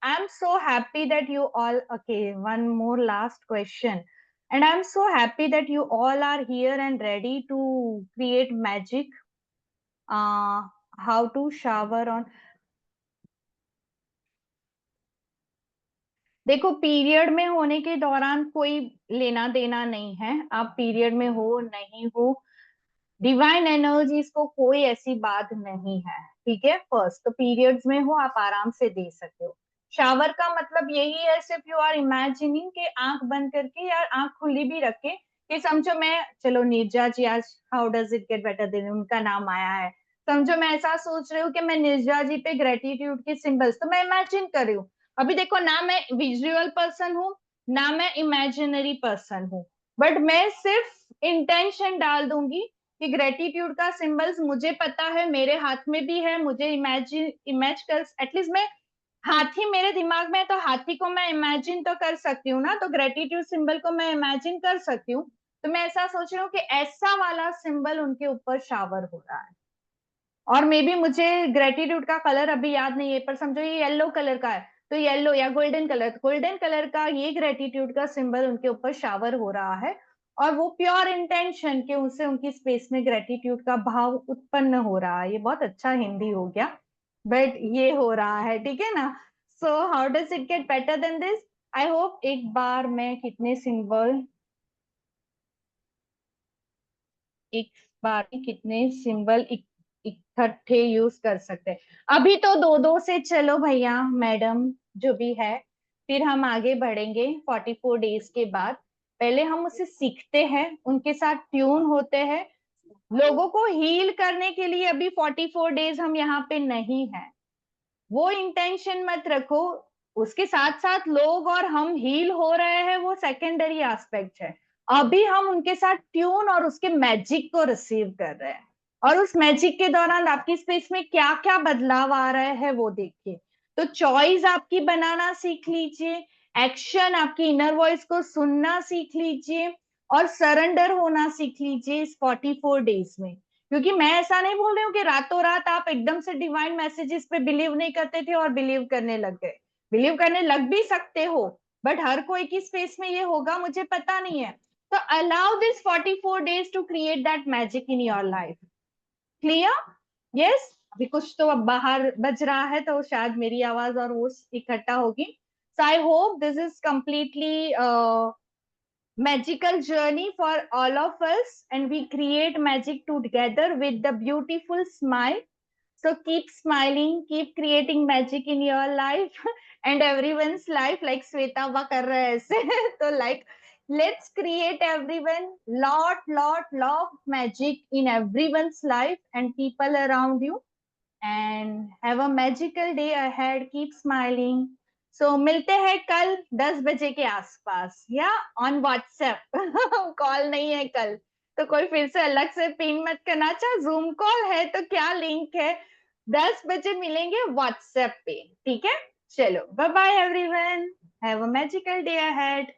I'm so happy that you all, okay, one more last question, and I'm so happy that you all are here and ready to create magic. How to shower on, देखो period में होने के दौरान कोई लेना देना नहीं है, आप पीरियड में हो नहीं हो, डिवाइन एनर्जीज को कोई ऐसी बात नहीं है, ठीक है। फर्स्ट तो पीरियड्स में हो आप आराम से दे सकते हो। शावर का मतलब यही है, सिर्फ यू आर इमेजिनिंग कि आंख बंद करके या आंख खुली भी रखे कि समझो मैं, चलो नीरजा जी आज how does it get better then उनका नाम आया है, समझो मैं ऐसा सोच रही हूँ कि मैं नीरजा जी पे ग्रेटिट्यूड के सिंबल्स, तो मैं इमेजिन कर रही हूँ। अभी देखो ना मैं विजुअल पर्सन हूँ ना मैं इमेजिनरी पर्सन हूँ, बट मैं सिर्फ इंटेंशन डाल दूंगी कि ग्रेटिट्यूड का सिंबल्स मुझे पता है, मेरे हाथ में भी है, मुझे इमेज कर, एटलीस्ट मैं हाथी मेरे दिमाग में है तो हाथी को मैं इमेजिन तो कर सकती हूँ ना, तो ग्रेटिट्यूड सिंबल को मैं इमेजिन कर सकती हूँ। तो मैं ऐसा सोच रही हूँ कि ऐसा वाला सिंबल उनके ऊपर शावर हो रहा है। और मे बी मुझे ग्रेटिट्यूड का कलर अभी याद नहीं है, पर समझो ये येलो कलर का है तो येलो या गोल्डन कलर का ये ग्रेटिट्यूड का सिंबल उनके ऊपर शावर हो रहा है। और वो प्योर इंटेंशन के उनसे उनकी स्पेस में ग्रेटिट्यूड का भाव उत्पन्न हो रहा है। ये बहुत अच्छा हिंदी हो गया, बट ये हो रहा है, ठीक है ना। So how does it get better than this? I hope एक बार मैं कितने सिंबल, एक बार में कितने सिंबल इकट्ठे यूज कर सकते हैं। अभी तो दो दो से चलो भैया मैडम जो भी है, फिर हम आगे बढ़ेंगे 44 डेज के बाद। पहले हम उसे सीखते हैं, उनके साथ ट्यून होते हैं। लोगों को हील करने के लिए अभी 44 डेज हम यहाँ पे नहीं है, वो इंटेंशन मत रखो। उसके साथ साथ लोग और हम हील हो रहे हैं वो सेकेंडरी एस्पेक्ट है। अभी हम उनके साथ ट्यून और उसके मैजिक को रिसीव कर रहे हैं, और उस मैजिक के दौरान आपकी स्पेस में क्या क्या बदलाव आ रहे हैं वो देखिए। तो चॉइस आपकी बनाना सीख लीजिए, एक्शन आपकी इनर वॉइस को सुनना सीख लीजिए, और सरेंडर होना सीख लीजिए इस 44 डेज में। क्योंकि मैं ऐसा नहीं बोल रही हूँ कि रातों रात आप एकदम से डिवाइन मैसेजेस पे बिलीव नहीं करते थे और बिलीव करने लग गए। बिलीव करने लग भी सकते हो, बट हर कोई की स्पेस में ये होगा मुझे पता नहीं है। तो allow this 44 days to create that magic in your life. Clear? Yes. अभी कुछ तो अब बाहर बज रहा है तो शायद मेरी आवाज और वो इकट्ठा होगी। So I hope this is completely magical journey for all of us, and we create magic together with the beautiful smile. So keep smiling, keep creating magic in your life and everyone's life, like Sweta va kar raha hai aise so like let's create everyone lot magic in everyone's life and people around you, and have a magical day ahead. Keep smiling. So मिलते हैं कल 10 बजे के आसपास या on WhatsApp call नहीं है कल, तो कोई फिर से अलग से पिन मत करना। अच्छा जूम कॉल है तो क्या लिंक है, 10 बजे मिलेंगे व्हाट्सएप पे, ठीक है। चलो bye bye everyone, have a magical day ahead.